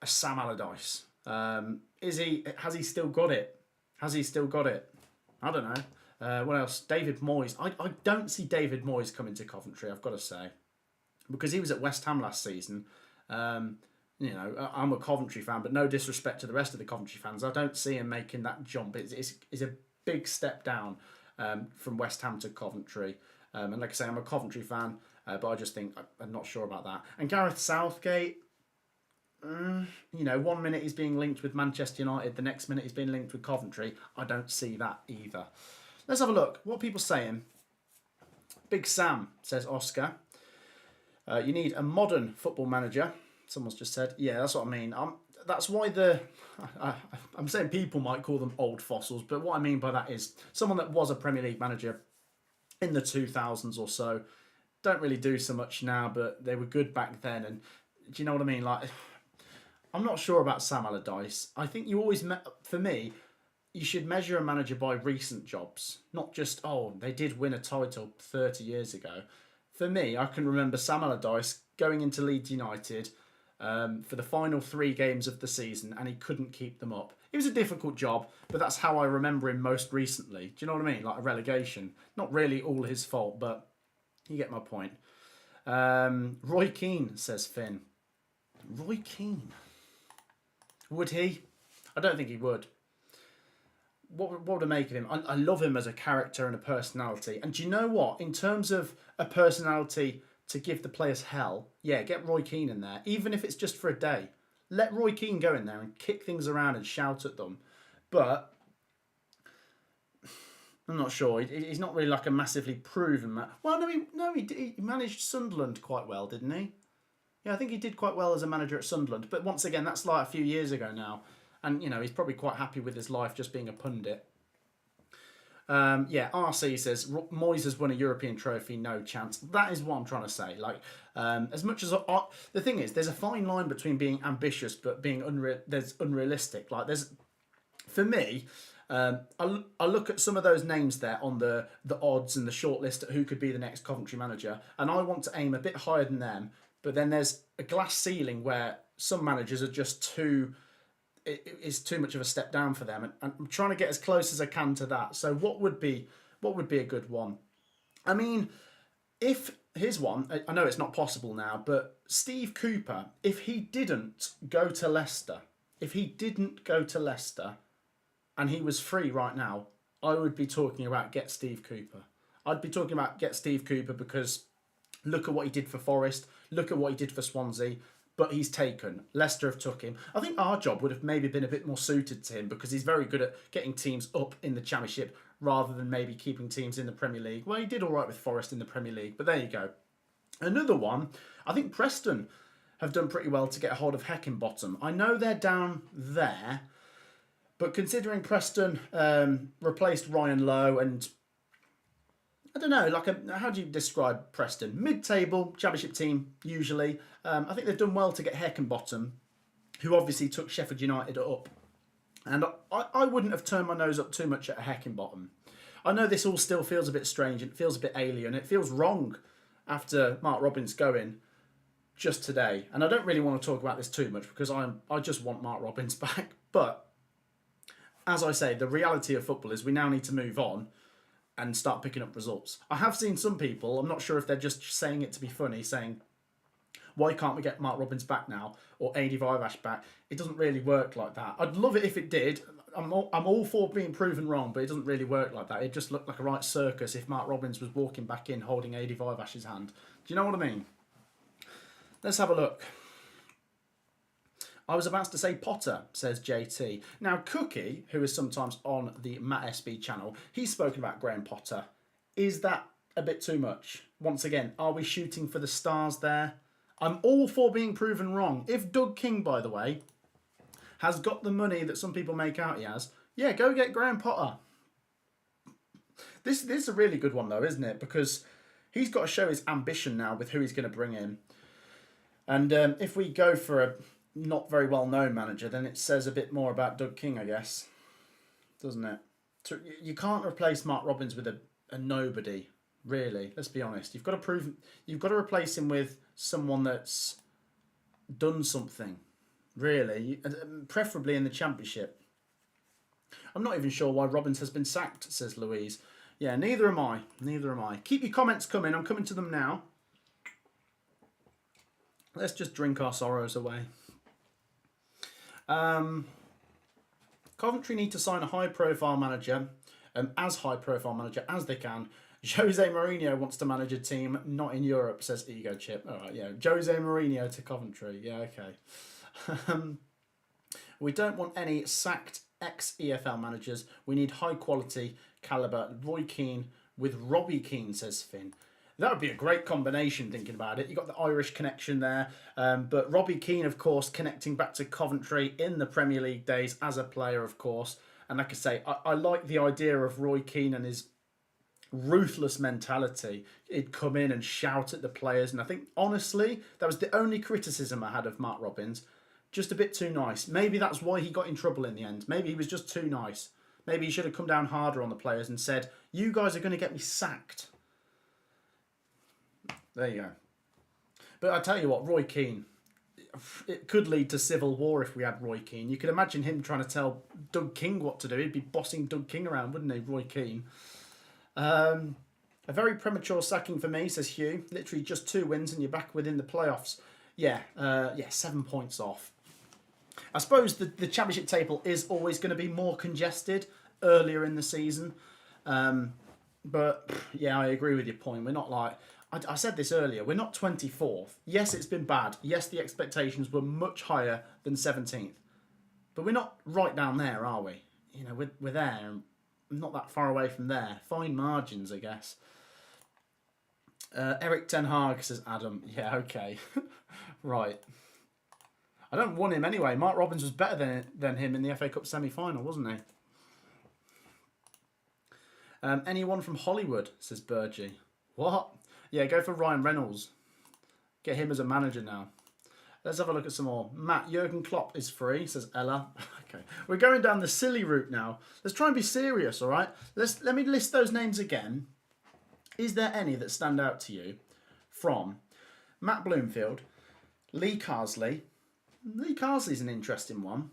a Sam Allardyce? Has he still got it? Has he still got it? I don't know. What else? David Moyes. I don't see David Moyes coming to Coventry, I've got to say. Because he was at West Ham last season. You know, I'm a Coventry fan, but no disrespect to the rest of the Coventry fans. I don't see him making that jump. It's a big step down from West Ham to Coventry. And like I say, I'm a Coventry fan, but I just think I'm not sure about that. And Gareth Southgate, you know, 1 minute he's being linked with Manchester United, the next minute he's being linked with Coventry. I don't see that either. Let's have a look. What are people saying? Big Sam, says Oscar. You need a modern football manager. Someone's just said, yeah, that's what I mean. That's why I'm saying people might call them old fossils, but what I mean by that is someone that was a Premier League manager in the 2000s or so. Don't really do so much now, but they were good back then. And do you know what I mean? Like, I'm not sure about Sam Allardyce. I think you always, for me, you should measure a manager by recent jobs, not just, oh, they did win a title 30 years ago. For me, I can remember Sam Allardyce going into Leeds United for the final 3 games of the season, and he couldn't keep them up. It was a difficult job, but that's how I remember him most recently. Do you know what I mean? Like a relegation. Not really all his fault, but you get my point. Roy Keane, says Finn. Roy Keane. Would he? I don't think he would. What would I make of him? I love him as a character and a personality. And do you know what? In terms of a personality to give the players hell, yeah, get Roy Keane in there. Even if it's just for a day. Let Roy Keane go in there and kick things around and shout at them. But I'm not sure. He's not really like a massively proven man. Well, he managed Sunderland quite well, didn't he? Yeah, I think he did quite well as a manager at Sunderland. But once again, that's like a few years ago now. And, you know, he's probably quite happy with his life just being a pundit. Yeah, RC says, Moyes has won a European trophy, no chance. That is what I'm trying to say. Like, as much as... the thing is, there's a fine line between being ambitious but being unrealistic. Like, for me, I look at some of those names there on the odds and the shortlist at who could be the next Coventry manager, and I want to aim a bit higher than them. But then there's a glass ceiling where some managers are just too... It's too much of a step down for them, and I'm trying to get as close as I can to that. So what would be a good one? I mean, if here's one, I know it's not possible now, but Steve Cooper, if he didn't go to Leicester, and he was free right now, I would be talking about get Steve Cooper. I'd be talking about get Steve Cooper because look at what he did for Forest, look at what he did for Swansea. But he's taken. Leicester have took him. I think our job would have maybe been a bit more suited to him because he's very good at getting teams up in the Championship rather than maybe keeping teams in the Premier League. Well, he did all right with Forest in the Premier League, but there you go. Another one, I think Preston have done pretty well to get a hold of Heckingbottom. I know they're down there, but considering Preston replaced Ryan Lowe and... I don't know, how do you describe Preston? Mid-table Championship team, usually. I think they've done well to get Heckingbottom, who obviously took Sheffield United up. And I wouldn't have turned my nose up too much at Heckingbottom. I know this all still feels a bit strange, and it feels a bit alien, it feels wrong after Mark Robins going just today. And I don't really want to talk about this too much because I just want Mark Robins back. But, as I say, the reality of football is we now need to move on and start picking up results. I have seen some people, I'm not sure if they're just saying it to be funny, saying, why can't we get Mark Robins back now or Adi Vivash back? It doesn't really work like that. I'd love it if it did. I'm all for being proven wrong, but it doesn't really work like that. It just looked like a right circus if Mark Robins was walking back in holding Adi Vivash's hand. Do you know what I mean? Let's have a look. I was about to say Potter, says JT. Now, Cookie, who is sometimes on the Matt SB channel, he's spoken about Graham Potter. Is that a bit too much? Once again, are we shooting for the stars there? I'm all for being proven wrong. If Doug King, by the way, has got the money that some people make out he has, yeah, go get Graham Potter. This is a really good one, though, isn't it? Because he's got to show his ambition now with who he's going to bring in. And if we go for a not very well known manager, then it says a bit more about Doug King, I guess, doesn't it? You can't replace Mark Robins with a nobody, really. Let's be honest. You've got to replace him with someone that's done something, really, preferably in the Championship. I'm not even sure why Robins has been sacked, says Louise. Yeah, neither am I. Neither am I. Keep your comments coming. I'm coming to them now. Let's just drink our sorrows away. Coventry need to sign a high-profile manager, as high-profile manager as they can. Jose Mourinho wants to manage a team not in Europe, says Ego Chip. All right, yeah. Jose Mourinho to Coventry. Yeah, okay. We don't want any sacked ex-EFL managers. We need high-quality calibre. Roy Keane with Robbie Keane, says Finn. That would be a great combination, thinking about it. You've got the Irish connection there. But Robbie Keane, of course, connecting back to Coventry in the Premier League days as a player, of course. And like I say, I like the idea of Roy Keane and his ruthless mentality. He'd come in and shout at the players. And I think, honestly, that was the only criticism I had of Mark Robins. Just a bit too nice. Maybe that's why he got in trouble in the end. Maybe he was just too nice. Maybe he should have come down harder on the players and said, you guys are going to get me sacked. There you go. But I tell you what, Roy Keane, it could lead to civil war if we had Roy Keane. You could imagine him trying to tell Doug King what to do. He'd be bossing Doug King around, wouldn't he, Roy Keane? A very premature sacking for me, says Hugh. Literally just 2 wins and you're back within the playoffs. Yeah, 7 points off. I suppose the Championship table is always going to be more congested earlier in the season. But, yeah, I agree with your point. We're not like... I said this earlier, we're not 24th. Yes, it's been bad. Yes, the expectations were much higher than 17th. But we're not right down there, are we? You know, we're there, not that far away from there. Fine margins, I guess. Eric Ten Hag, says Adam. Yeah, okay. Right. I don't want him anyway. Mark Robins was better than him in the FA Cup semi-final, wasn't he? Anyone from Hollywood, says Burgee. What? Yeah, go for Ryan Reynolds. Get him as a manager now. Let's have a look at some more. Matt, Jurgen Klopp is free, says Ella. Okay, we're going down the silly route now. Let's try and be serious, all right? Let me list those names again. Is there any that stand out to you from Matt Bloomfield, Lee Carsley? Lee Carsley's an interesting one.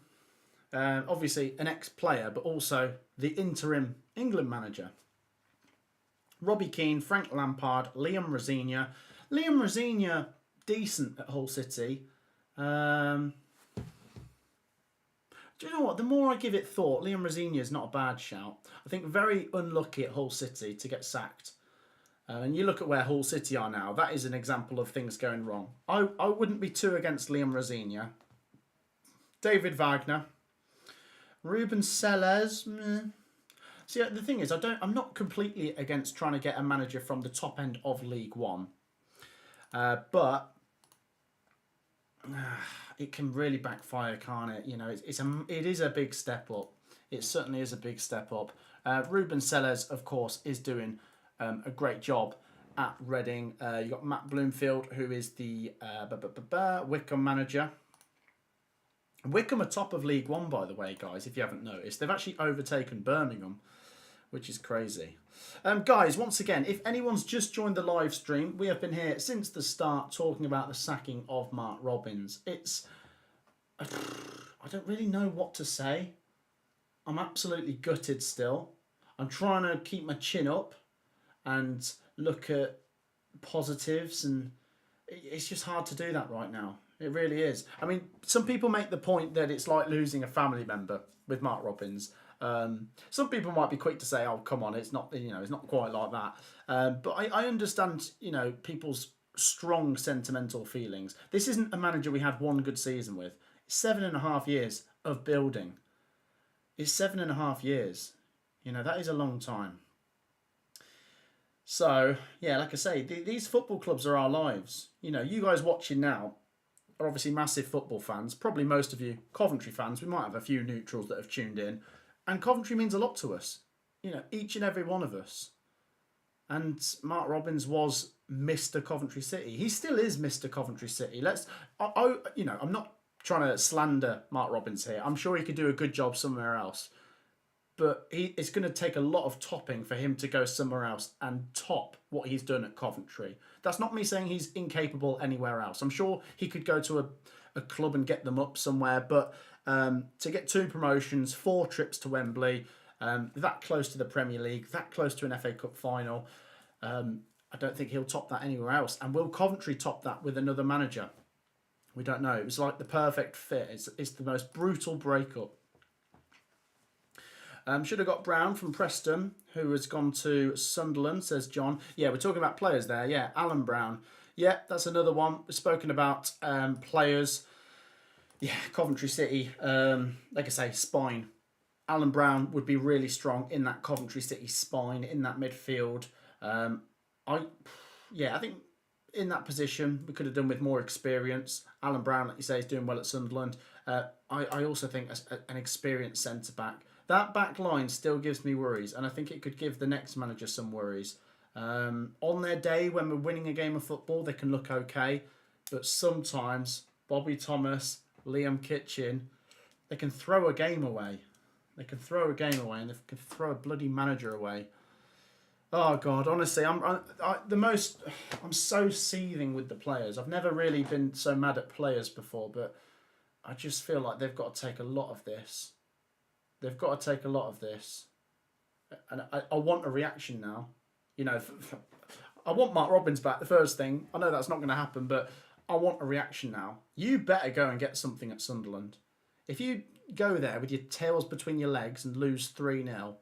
Obviously, an ex-player, but also the interim England manager. Robbie Keane, Frank Lampard, Liam Rosenior. Liam Rosenior, decent at Hull City. Do you know what? The more I give it thought, Liam Rosenior is not a bad shout. I think very unlucky at Hull City to get sacked. And you look at where Hull City are now, that is an example of things going wrong. I wouldn't be too against Liam Rosenior. David Wagner. Ruben Sellers. Meh. See, the thing is, I'm not completely against trying to get a manager from the top end of League One, but it can really backfire, can't it? You know, it is a big step up. It certainly is a big step up. Ruben Sellers, of course, is doing a great job at Reading. You got Matt Bloomfield, who is the Wycombe manager. Wycombe are top of League One, by the way, guys, if you haven't noticed. They've actually overtaken Birmingham, which is crazy. Guys, once again, if anyone's just joined the live stream, we have been here since the start talking about the sacking of Mark Robins. I don't really know what to say. I'm absolutely gutted still. I'm trying to keep my chin up and look at positives, and it's just hard to do that right now. It really is. I mean, some people make the point that it's like losing a family member with Mark Robins. Some people might be quick to say, "Oh, come on, it's not quite like that." But I understand, people's strong sentimental feelings. This isn't a manager we had one good season with. 7.5 years of building. It's 7.5 years. That is a long time. So, yeah, like I say, these football clubs are our lives. You guys watching now are obviously massive football fans. Probably most of you Coventry fans. We might have a few neutrals that have tuned in. And Coventry means a lot to us. Each and every one of us. And Mark Robins was Mr. Coventry City. He still is Mr. Coventry City. I'm not trying to slander Mark Robins here. I'm sure he could do a good job somewhere else. But it's going to take a lot of topping for him to go somewhere else and top what he's done at Coventry. That's not me saying he's incapable anywhere else. I'm sure he could go to a club and get them up somewhere. But to get 2 promotions, 4 trips to Wembley, that close to the Premier League, that close to an FA Cup final, I don't think he'll top that anywhere else. And will Coventry top that with another manager? We don't know. It was like the perfect fit. It's the most brutal breakup. Should have got Brown from Preston, who has gone to Sunderland, says John. Yeah, we're talking about players there. Yeah, Alan Brown. Yeah, that's another one. We've spoken about players. Yeah, Coventry City, like I say, spine. Alan Brown would be really strong in that Coventry City spine, in that midfield. I think in that position we could have done with more experience. Alan Brown, like you say, is doing well at Sunderland. I also think an experienced centre-back. That back line still gives me worries, and I think it could give the next manager some worries. On their day, when we're winning a game of football, they can look okay, but sometimes Bobby Thomas, Liam Kitchen, they can throw a game away. They can throw a game away, and they can throw a bloody manager away. Oh God, honestly, I'm so seething with the players. I've never really been so mad at players before, but I just feel like they've got to take a lot of this. They've got to take a lot of this, and I want a reaction now. I want Mark Robins back. The first thing, I know that's not going to happen, but I want a reaction now. You better go and get something at Sunderland. If you go there with your tails between your legs and lose 3-0,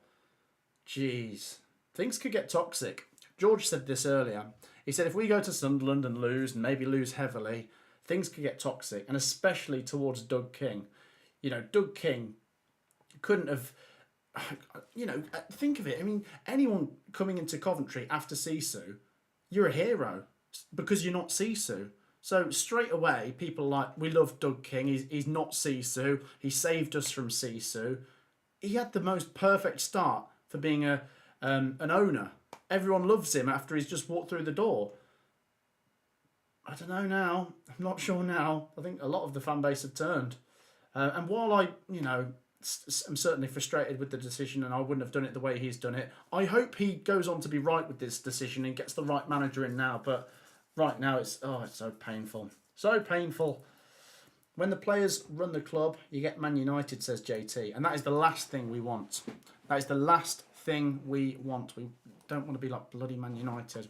jeez, things could get toxic. George said this earlier. He said if we go to Sunderland and lose, and maybe lose heavily, things could get toxic, and especially towards Doug King. Doug King couldn't have, think of it. I mean, anyone coming into Coventry after Sisu, you're a hero because you're not Sisu. So straight away, people are like, we love Doug King. He's not Sisu. He saved us from Sisu. He had the most perfect start for being an owner. Everyone loves him after he's just walked through the door. I don't know now. I'm not sure now. I think a lot of the fan base have turned. And while I'm certainly frustrated with the decision and I wouldn't have done it the way he's done it, I hope he goes on to be right with this decision and gets the right manager in now. But right now it's so painful. So painful. When the players run the club, you get Man United, says JT. And that is the last thing we want. That is the last thing we want. We don't want to be like bloody Man United.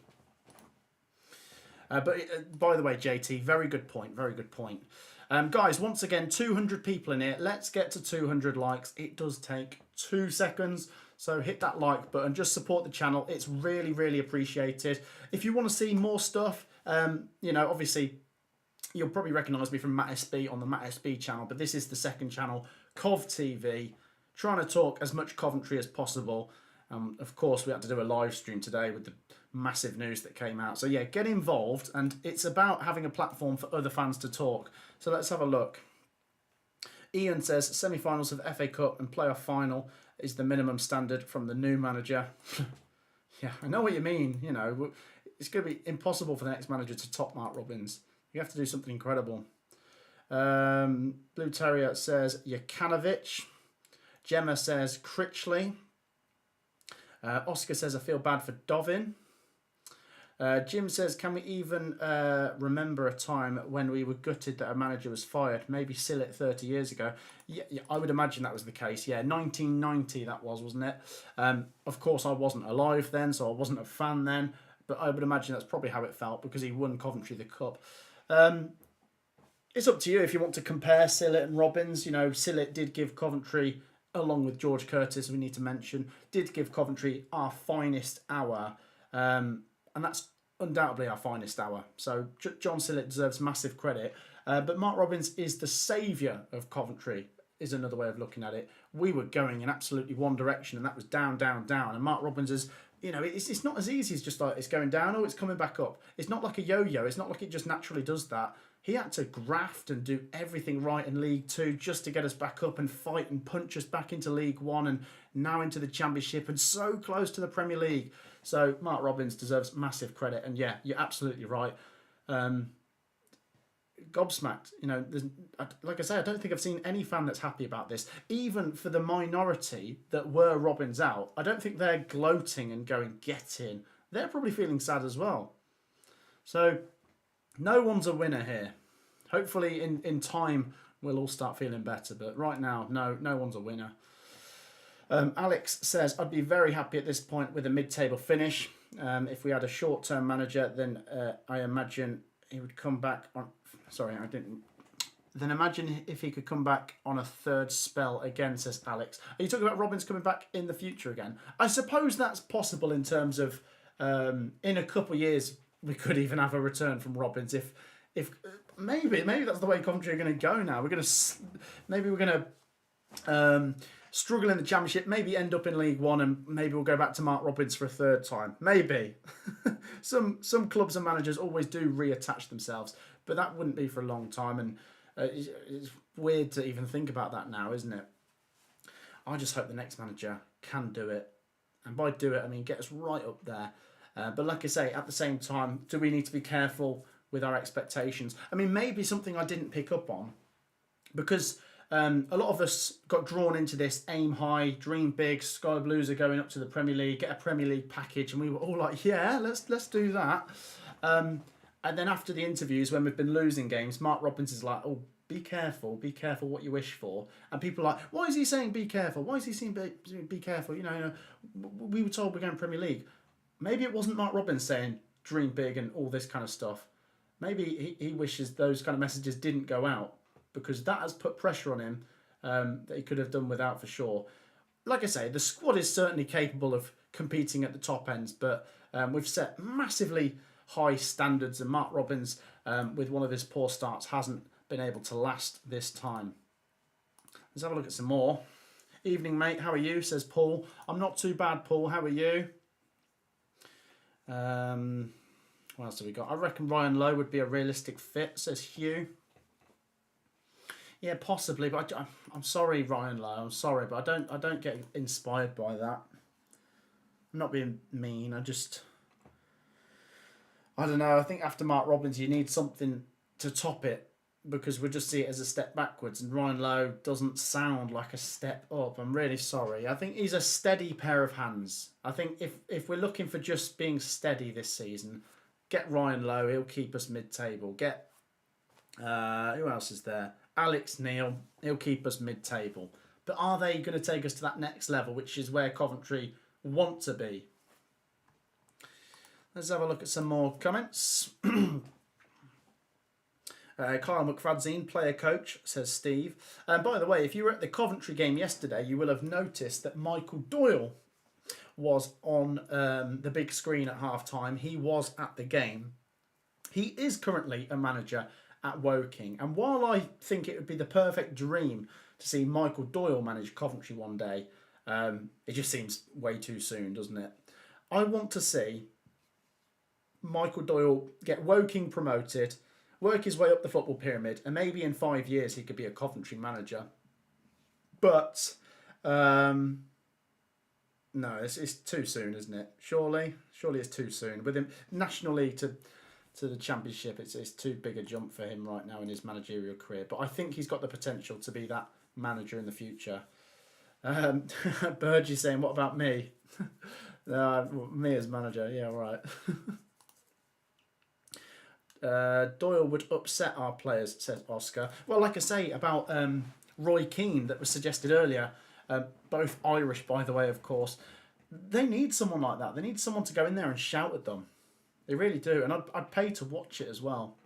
But by the way, JT, very good point. Very good point. Guys, once again, 200 people in here. Let's get to 200 likes. It does take 2 seconds. So hit that like button. Just support the channel. It's really, really appreciated. If you want to see more stuff, obviously, you'll probably recognise me from Matt SB on the Matt SB channel. But this is the second channel, Cov TV. Trying to talk as much Coventry as possible. Of course, we had to do a live stream today with the massive news that came out. So yeah, get involved, and it's about having a platform for other fans to talk. So let's have a look. Ian says semi-finals of FA Cup and playoff final is the minimum standard from the new manager. Yeah, I know what you mean. It's going to be impossible for the next manager to top Mark Robins. You have to do something incredible. Blue Terrier says Jokanovic. Gemma says Critchley. Oscar says I feel bad for Dovin. Jim says, can we even remember a time when we were gutted that a manager was fired? Maybe Sillett 30 years ago. Yeah, I would imagine that was the case. Yeah, 1990 that was, wasn't it? Of course, I wasn't alive then, so I wasn't a fan then. But I would imagine that's probably how it felt because he won Coventry the Cup. It's up to you if you want to compare Sillett and Robins. Sillett did give Coventry, along with George Curtis, we need to mention, did give Coventry our finest hour. And that's undoubtedly our finest hour. So John Sillett deserves massive credit. But Mark Robins is the saviour of Coventry, is another way of looking at it. We were going in absolutely one direction, and that was down, down, down. And Mark Robins is, it's not as easy as just like it's going down or it's coming back up. It's not like a yo-yo. It's not like it just naturally does that. he had to graft and do everything right in League Two just to get us back up and fight and punch us back into League One and now into the Championship and so close to the Premier League. So Mark Robins deserves massive credit. And yeah, you're absolutely right. Gobsmacked. Like I say, I don't think I've seen any fan that's happy about this. Even for the minority that were Robins out, I don't think they're gloating and going, get in. They're probably feeling sad as well. So no one's a winner here. Hopefully in time we'll all start feeling better. But right now, no one's a winner. Alex says, I'd be very happy at this point with a mid-table finish. If we had a short-term manager, then I imagine he would come back on... Sorry, I didn't... Then imagine if he could come back on a third spell again, says Alex. Are you talking about Robins coming back in the future again? I suppose that's possible in terms of in a couple of years we could even have a return from Robins if maybe that's the way Coventry are going to go now. We're going to struggle in the Championship, maybe end up in League One, and maybe we'll go back to Mark Robins for a third time. Maybe. Some clubs and managers always do reattach themselves, but that wouldn't be for a long time, and it's weird to even think about that now, isn't it? I just hope the next manager can do it, and by do it I mean get us right up there. But like I say, at the same time, do we need to be careful with our expectations? I mean, maybe something I didn't pick up on, because a lot of us got drawn into this aim high, dream big, Sky Blues are going up to the Premier League, get a Premier League package, and we were all like, yeah, let's do that. And then after the interviews, when we've been losing games, Mark Robins is like, oh, be careful what you wish for. And people are like, why is he saying be careful? Why is he saying be careful? We were told we're going Premier League. Maybe it wasn't Mark Robins saying dream big and all this kind of stuff. Maybe he wishes those kind of messages didn't go out, because that has put pressure on him that he could have done without for sure. Like I say, the squad is certainly capable of competing at the top ends, but we've set massively high standards, and Mark Robins, with one of his poor starts, hasn't been able to last this time. Let's have a look at some more. Evening, mate. How are you? Says Paul. I'm not too bad, Paul. How are you? What else have we got? I reckon Ryan Lowe would be a realistic fit, says Hugh. Yeah, possibly, but I'm sorry, Ryan Lowe. I'm sorry, but I don't get inspired by that. I'm not being mean. I don't know. I think after Mark Robins, you need something to top it, because we just see it as a step backwards, and Ryan Lowe doesn't sound like a step up. I'm really sorry. I think he's a steady pair of hands. I think if we're looking for just being steady this season, get Ryan Lowe. He'll keep us mid-table. Get who else is there? Alex Neil. He'll keep us mid-table. But are they going to take us to that next level, which is where Coventry want to be? Let's have a look at some more comments. Kyle McFadzine, player coach, says Steve. And by the way, if you were at the Coventry game yesterday, you will have noticed that Michael Doyle was on the big screen at half-time. He was at the game. He is currently a manager at Woking. And while I think it would be the perfect dream to see Michael Doyle manage Coventry one day, it just seems way too soon, doesn't it? I want to see Michael Doyle get Woking promoted, work his way up the football pyramid, and maybe in 5 years he could be a Coventry manager. But no, it's too soon, isn't it? Surely it's too soon. With him National League to the Championship, it's too big a jump for him right now in his managerial career. But I think he's got the potential to be that manager in the future. Burge is saying, what about me? Me as manager, yeah, right. Doyle would upset our players, says Oscar. Well, like I say about Roy Keane that was suggested earlier, both Irish, by the way, of course. They need someone like that. They need someone to go in there and shout at them. They really do. And I'd pay to watch it as well.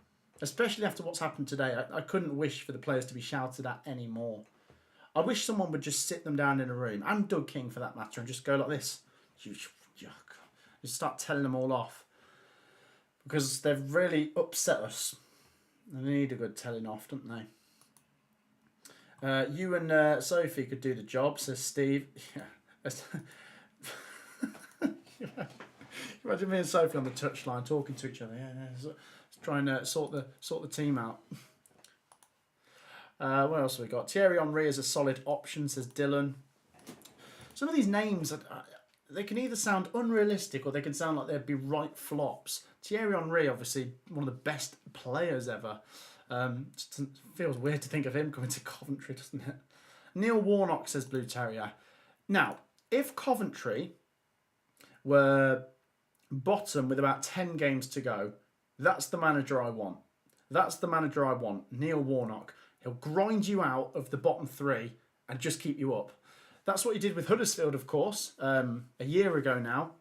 Especially after what's happened today. I couldn't wish for the players to be shouted at anymore. I wish someone would just sit them down in a room, and Doug King for that matter, and just go like this. Just start telling them all off. Because they've really upset us. And they need a good telling off, don't they? You and Sophie could do the job, says Steve. Yeah. Imagine me and Sophie on the touchline talking to each other. Yeah, it's Try and sort the team out. What else have we got? Thierry Henry is a solid option, says Dylan. Some of these names, they can either sound unrealistic or they can sound like they'd be right flops. Thierry Henry, obviously, one of the best players ever. Feels weird to think of him coming to Coventry, doesn't it? Neil Warnock, says Blue Terrier. Now, if Coventry were bottom with about 10 games to go, that's the manager I want. That's the manager I want, Neil Warnock. He'll grind you out of the bottom three and just keep you up. That's what he did with Huddersfield, of course, a year ago now.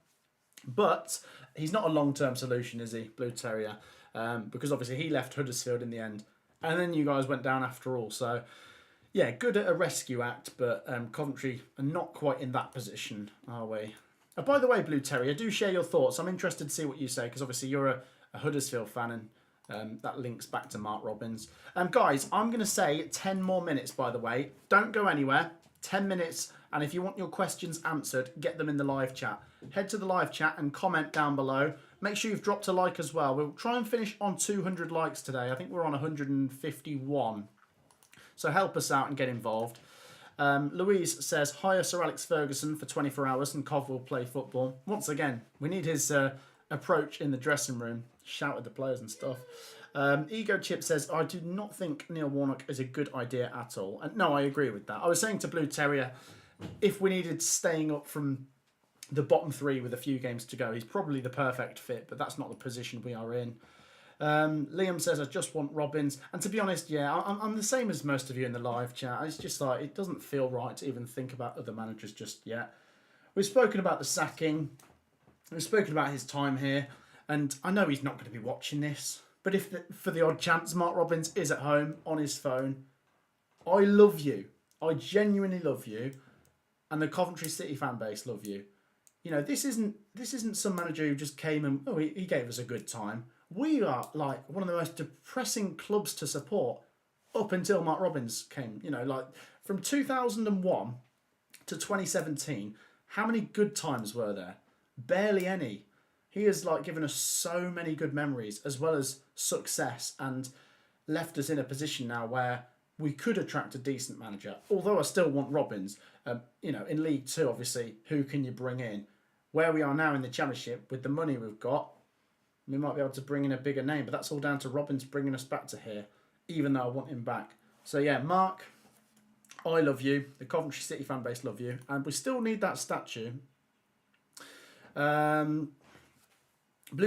But he's not a long-term solution, is he, Blue Terrier? Because obviously he left Huddersfield in the end. And then you guys went down after all. So, yeah, good at a rescue act, but Coventry are not quite in that position, are we? By the way, Blue Terrier, do share your thoughts. I'm interested to see what you say, because obviously you're a Huddersfield fan, and that links back to Mark Robins. Guys, I'm going to say 10 more minutes, by the way. Don't go anywhere. 10 minutes, and if you want your questions answered, get them in the live chat. Head to the live chat and comment down below. Make sure you've dropped a like as well. We'll try and finish on 200 likes today. I think we're on 151. So help us out and get involved. Louise says, hire Sir Alex Ferguson for 24 hours and Cov will play football. Once again, we need his approach in the dressing room. Shout at the players and stuff. Ego Chip says, I do not think Neil Warnock is a good idea at all. And no, I agree with that. I was saying to Blue Terrier, if we needed staying up from the bottom three with a few games to go, he's probably the perfect fit, but that's not the position we are in. Liam says, I just want Robins. And to be honest, yeah, I'm the same as most of you in the live chat. It's just like, it doesn't feel right to even think about other managers just yet. We've spoken about the sacking. We've spoken about his time here. And I know he's not going to be watching this. But if for the odd chance Mark Robins is at home on his phone, I love you. I genuinely love you. And the Coventry City fan base love you. You know, this isn't some manager who just came and, he gave us a good time. We are like one of the most depressing clubs to support up until Mark Robins came. You know, like from 2001 to 2017, how many good times were there? Barely any. He has like given us so many good memories as well as success and left us in a position now where we could attract a decent manager. Although I still want Robins, you know, in League Two, obviously, who can you bring in? Where we are now in the Championship, with the money we've got, we might be able to bring in a bigger name, but that's all down to Robins bringing us back to here, even though I want him back. So yeah, Mark, I love you. The Coventry City fan base love you. And we still need that statue. Blue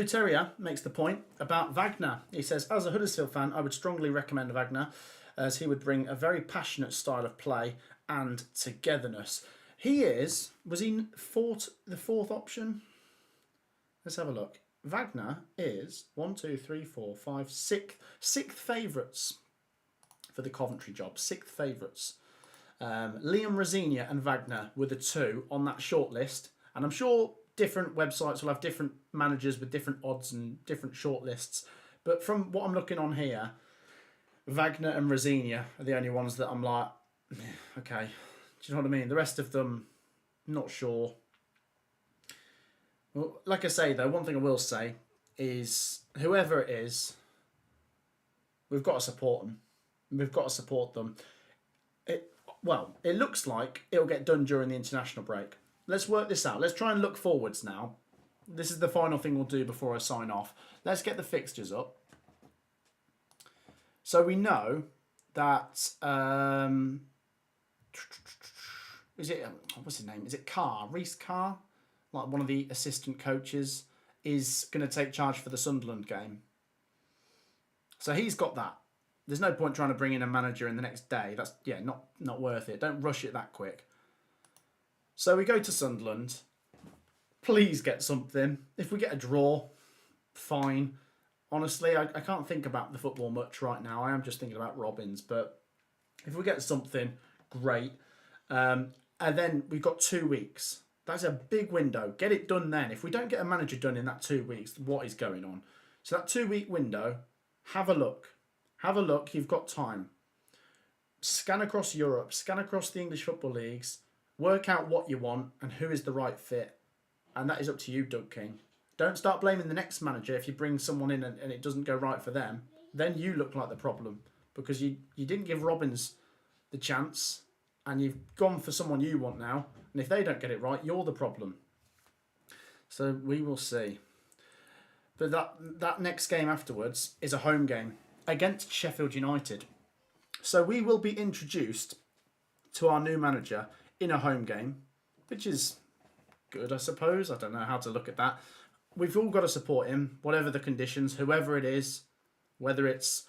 Terrier makes the point about Wagner. He says, as a Huddersfield fan, I would strongly recommend Wagner, as he would bring a very passionate style of play and togetherness. He is, was he the fourth option? Let's have a look. Wagner is 6th favourites for the Coventry job. 6th favourites. Liam Rosinia and Wagner were the two on that short list. And I'm sure different websites will have different managers with different odds and different short lists. But from what I'm looking on here, Wagner and Rosinia are the only ones that I'm like, okay. Do you know what I mean? The rest of them, not sure. Well, like I say, though, one thing I will say is whoever it is, we've got to support them. We've got to support them. It looks like it'll get done during the international break. Let's work this out. Let's try and look forwards now. This is the final thing we'll do before I sign off. Let's get the fixtures up. So we know that... what's his name? Is it Carr? Reece Carr? Like one of the assistant coaches is going to take charge for the Sunderland game. So he's got that. There's no point trying to bring in a manager in the next day. That's, yeah, not worth it. Don't rush it that quick. So we go to Sunderland. Please get something. If we get a draw, fine. Honestly, I can't think about the football much right now. I am just thinking about Robins. But if we get something, great. And then we've got 2 weeks. That's a big window. Get it done then. If we don't get a manager done in that 2 weeks, what is going on? So that 2 week window, have a look. Have a look. You've got time. Scan across Europe. Scan across the English football leagues. Work out what you want and who is the right fit. And that is up to you, Doug King. Don't start blaming the next manager if you bring someone in and it doesn't go right for them. Then you look like the problem because you didn't give Robbins the chance and you've gone for someone you want now. And if they don't get it right, you're the problem. So we will see. But that next game afterwards is a home game against Sheffield United. So we will be introduced to our new manager in a home game, which is good, I suppose. I don't know how to look at that. We've all got to support him, whatever the conditions, whoever it is, whether it's,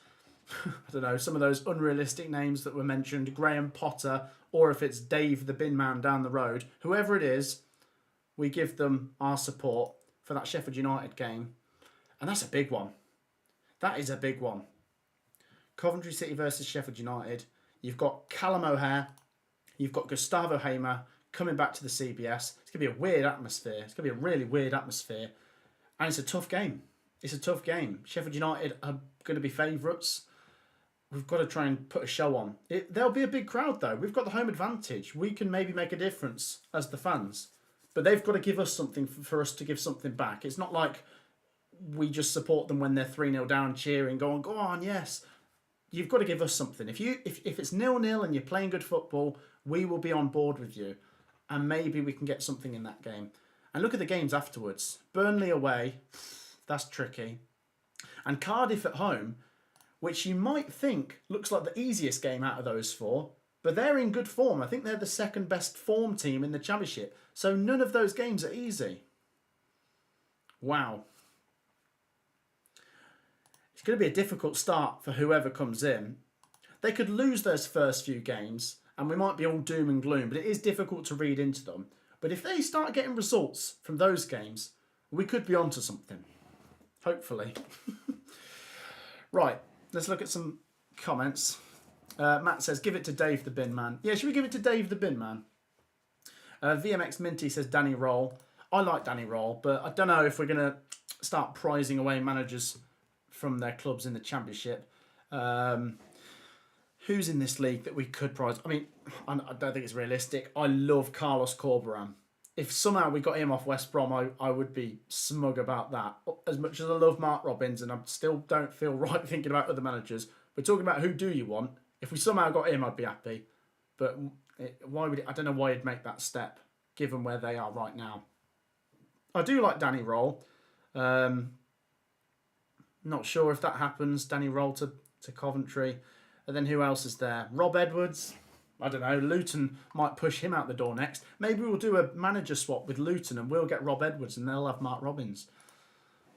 I don't know, some of those unrealistic names that were mentioned, Graham Potter, or if it's Dave the bin man down the road, whoever it is, we give them our support for that Sheffield United game. And that's a big one. That is a big one. Coventry City versus Sheffield United. You've got Callum O'Hare. You've got Gustavo Hamer coming back to the CBS. It's going to be a weird atmosphere. It's going to be a really weird atmosphere. And it's a tough game. It's a tough game. Sheffield United are going to be favourites. We've got to try and put a show on. There'll be a big crowd, though. We've got the home advantage. We can maybe make a difference as the fans. But they've got to give us something for us to give something back. It's not like we just support them when they're 3-0 down, cheering, going, go on, yes. You've got to give us something. If it's 0-0 and you're playing good football, we will be on board with you. And maybe we can get something in that game. And look at the games afterwards. Burnley away, that's tricky. And Cardiff at home, which you might think looks like the easiest game out of those four, but they're in good form. I think they're the second best form team in the Championship. So none of those games are easy. Wow. It's going to be a difficult start for whoever comes in. They could lose those first few games and we might be all doom and gloom, but it is difficult to read into them. But if they start getting results from those games, we could be onto something. Hopefully. Right, let's look at some comments. Matt says, give it to Dave the Bin Man. Yeah, should we give it to Dave the Bin Man? VMX Minty says Danny Roll. I like Danny Roll, but I don't know if we're going to start prizing away managers from their clubs in the Championship. Who's in this league that we could prize? I mean, I don't think it's realistic. I love Carlos Corberán. If somehow we got him off West Brom, I would be smug about that. As much as I love Mark Robbins, and I still don't feel right thinking about other managers, we're talking about who do you want. If we somehow got him, I'd be happy. But why would I don't know why he'd make that step, given where they are right now. I do like Danny Roll. Not sure if that happens. Danny Roll to Coventry. And then who else is there? Rob Edwards. I don't know. Luton might push him out the door next. Maybe we'll do a manager swap with Luton and we'll get Rob Edwards and they'll have Mark Robbins.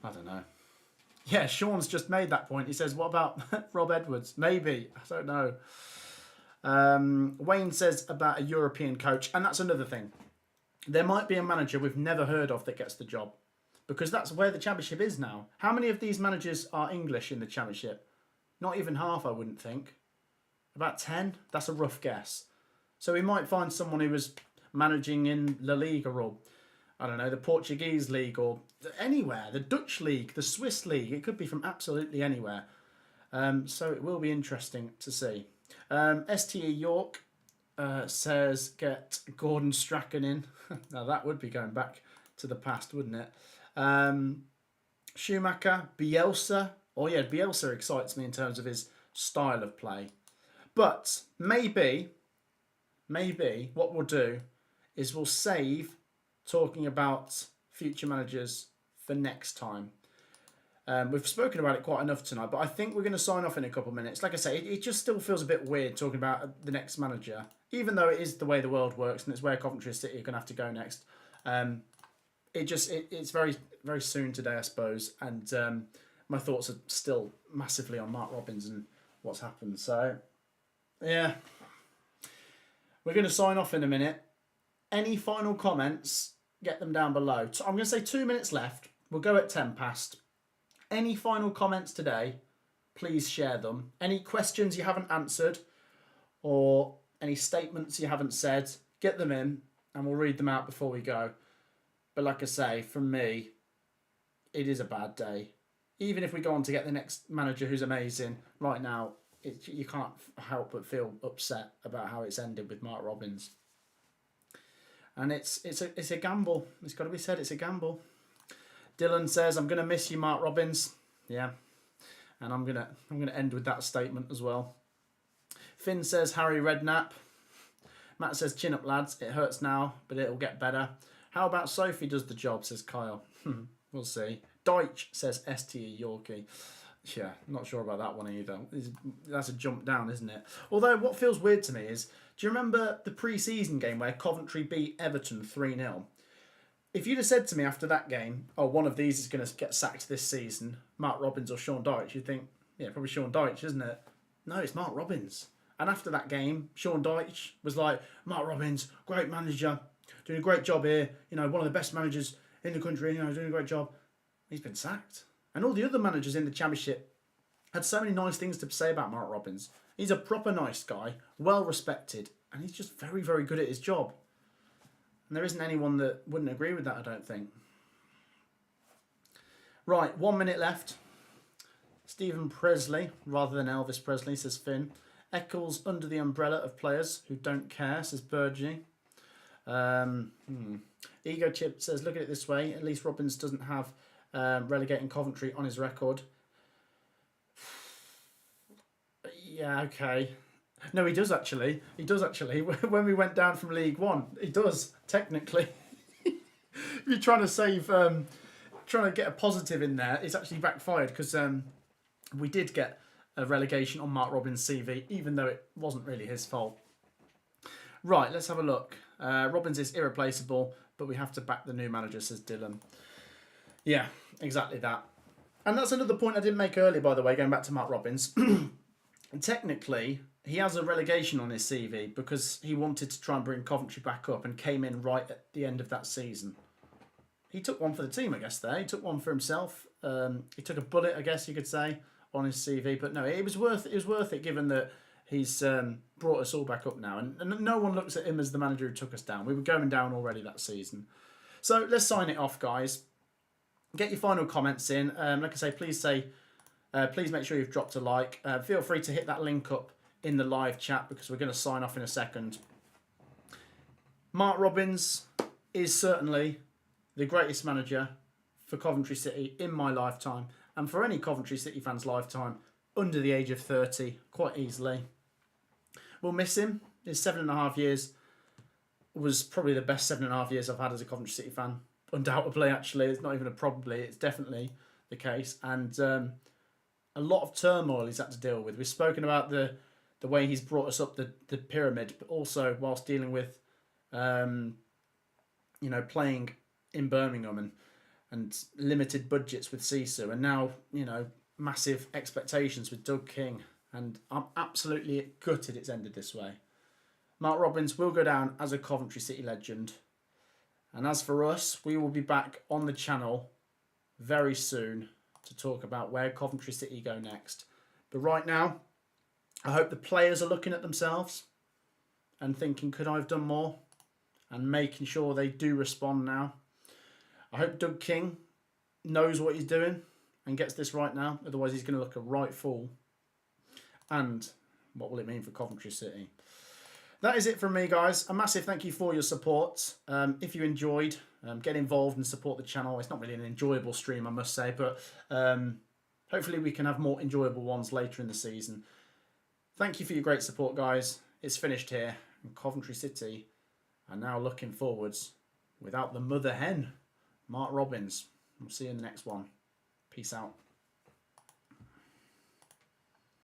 I don't know. Yeah, Sean's just made that point. He says, what about Rob Edwards? Maybe. I don't know. Wayne says about a European coach. And that's another thing. There might be a manager we've never heard of that gets the job. Because that's where the Championship is now. How many of these managers are English in the Championship? Not even half, I wouldn't think. About 10? That's a rough guess. So we might find someone who was managing in La Liga or, I don't know, the Portuguese league or anywhere. The Dutch league, the Swiss league. It could be from absolutely anywhere. So it will be interesting to see. STE York says get Gordon Strachan in. Now that would be going back to the past, wouldn't it? Schumacher, Bielsa. Oh yeah, Bielsa excites me in terms of his style of play. But maybe what we'll do is we'll save talking about future managers for next time. We've spoken about it quite enough tonight, but I think we're going to sign off in a couple of minutes. Like I say, it just still feels a bit weird talking about the next manager, even though it is the way the world works and it's where Coventry City are going to have to go next. It's very, very soon today, I suppose, and my thoughts are still massively on Mark Robbins and what's happened. So, yeah, we're going to sign off in a minute. Any final comments, get them down below. I'm going to say 2 minutes left. We'll go at 10 past. Any final comments today, please share them. Any questions you haven't answered or any statements you haven't said, get them in and we'll read them out before we go. But like I say, from me, it is a bad day. Even if we go on to get the next manager who's amazing, right now, you can't help but feel upset about how it's ended with Mark Robbins. And it's a gamble. It's got to be said, it's a gamble. Dylan says, I'm going to miss you, Mark Robbins. Yeah. And I'm gonna end with that statement as well. Finn says, Harry Redknapp. Matt says, chin up, lads. It hurts now, but it'll get better. How about Sophie does the job, says Kyle. We'll see. Deitch says, STE Yorkie. Yeah, not sure about that one either. That's a jump down, isn't it? Although, what feels weird to me is, do you remember the pre-season game where Coventry beat Everton 3-0? If you'd have said to me after that game, oh, one of these is going to get sacked this season, Mark Robbins or Sean Dyche, you'd think, yeah, probably Sean Dyche, isn't it? No, it's Mark Robbins. And after that game, Sean Dyche was like, Mark Robbins, great manager, doing a great job here, you know, one of the best managers in the country, you know, doing a great job. He's been sacked. And all the other managers in the Championship had so many nice things to say about Mark Robbins. He's a proper nice guy, well respected, and he's just very, very good at his job. And there isn't anyone that wouldn't agree with that, I don't think. Right, 1 minute left. Stephen Presley, rather than Elvis Presley, says Finn. Eccles under the umbrella of players who don't care, says Burgee. Ego Chip says, look at it this way. At least Robbins doesn't have relegating Coventry on his record. Yeah, okay. No, he does actually. He does actually. When we went down from League One, he does, technically. If you're trying to save, trying to get a positive in there, it's actually backfired because we did get a relegation on Mark Robbins' CV, even though it wasn't really his fault. Right, let's have a look. Robbins is irreplaceable, but we have to back the new manager, says Dylan. Yeah, exactly that. And that's another point I didn't make earlier, by the way, going back to Mark Robbins. And technically, he has a relegation on his CV because he wanted to try and bring Coventry back up and came in right at the end of that season. He took one for the team, I guess, there. He took one for himself. He took a bullet, I guess you could say, on his CV. But no, it was worth it given that he's brought us all back up now. And no one looks at him as the manager who took us down. We were going down already that season. So let's sign it off, guys. Get your final comments in. Like I say, please make sure you've dropped a like. Feel free to hit that link up in the live chat because we're going to sign off in a second. Mark Robbins is certainly the greatest manager for Coventry City in my lifetime and for any Coventry City fan's lifetime under the age of 30, quite easily. We'll miss him. His 7.5 years was probably the best 7.5 years I've had as a Coventry City fan. Undoubtedly, actually. It's not even a probably. It's definitely the case. And a lot of turmoil he's had to deal with. We've spoken about the way he's brought us up the pyramid, but also whilst dealing with, playing in Birmingham and limited budgets with Sisu, and now, massive expectations with Doug King. And I'm absolutely gutted it's ended this way. Mark Robbins will go down as a Coventry City legend. And as for us, we will be back on the channel very soon to talk about where Coventry City go next. But right now, I hope the players are looking at themselves and thinking, could I have done more? And making sure they do respond now. I hope Doug King knows what he's doing and gets this right now. Otherwise, he's going to look a right fool. And what will it mean for Coventry City? That is it from me, guys. A massive thank you for your support. If you enjoyed, get involved and support the channel. It's not really an enjoyable stream, I must say, but hopefully we can have more enjoyable ones later in the season. Thank you for your great support, guys. It's finished here, and Coventry City are now looking forwards without the mother hen, Mark Robbins. We'll see you in the next one. Peace out.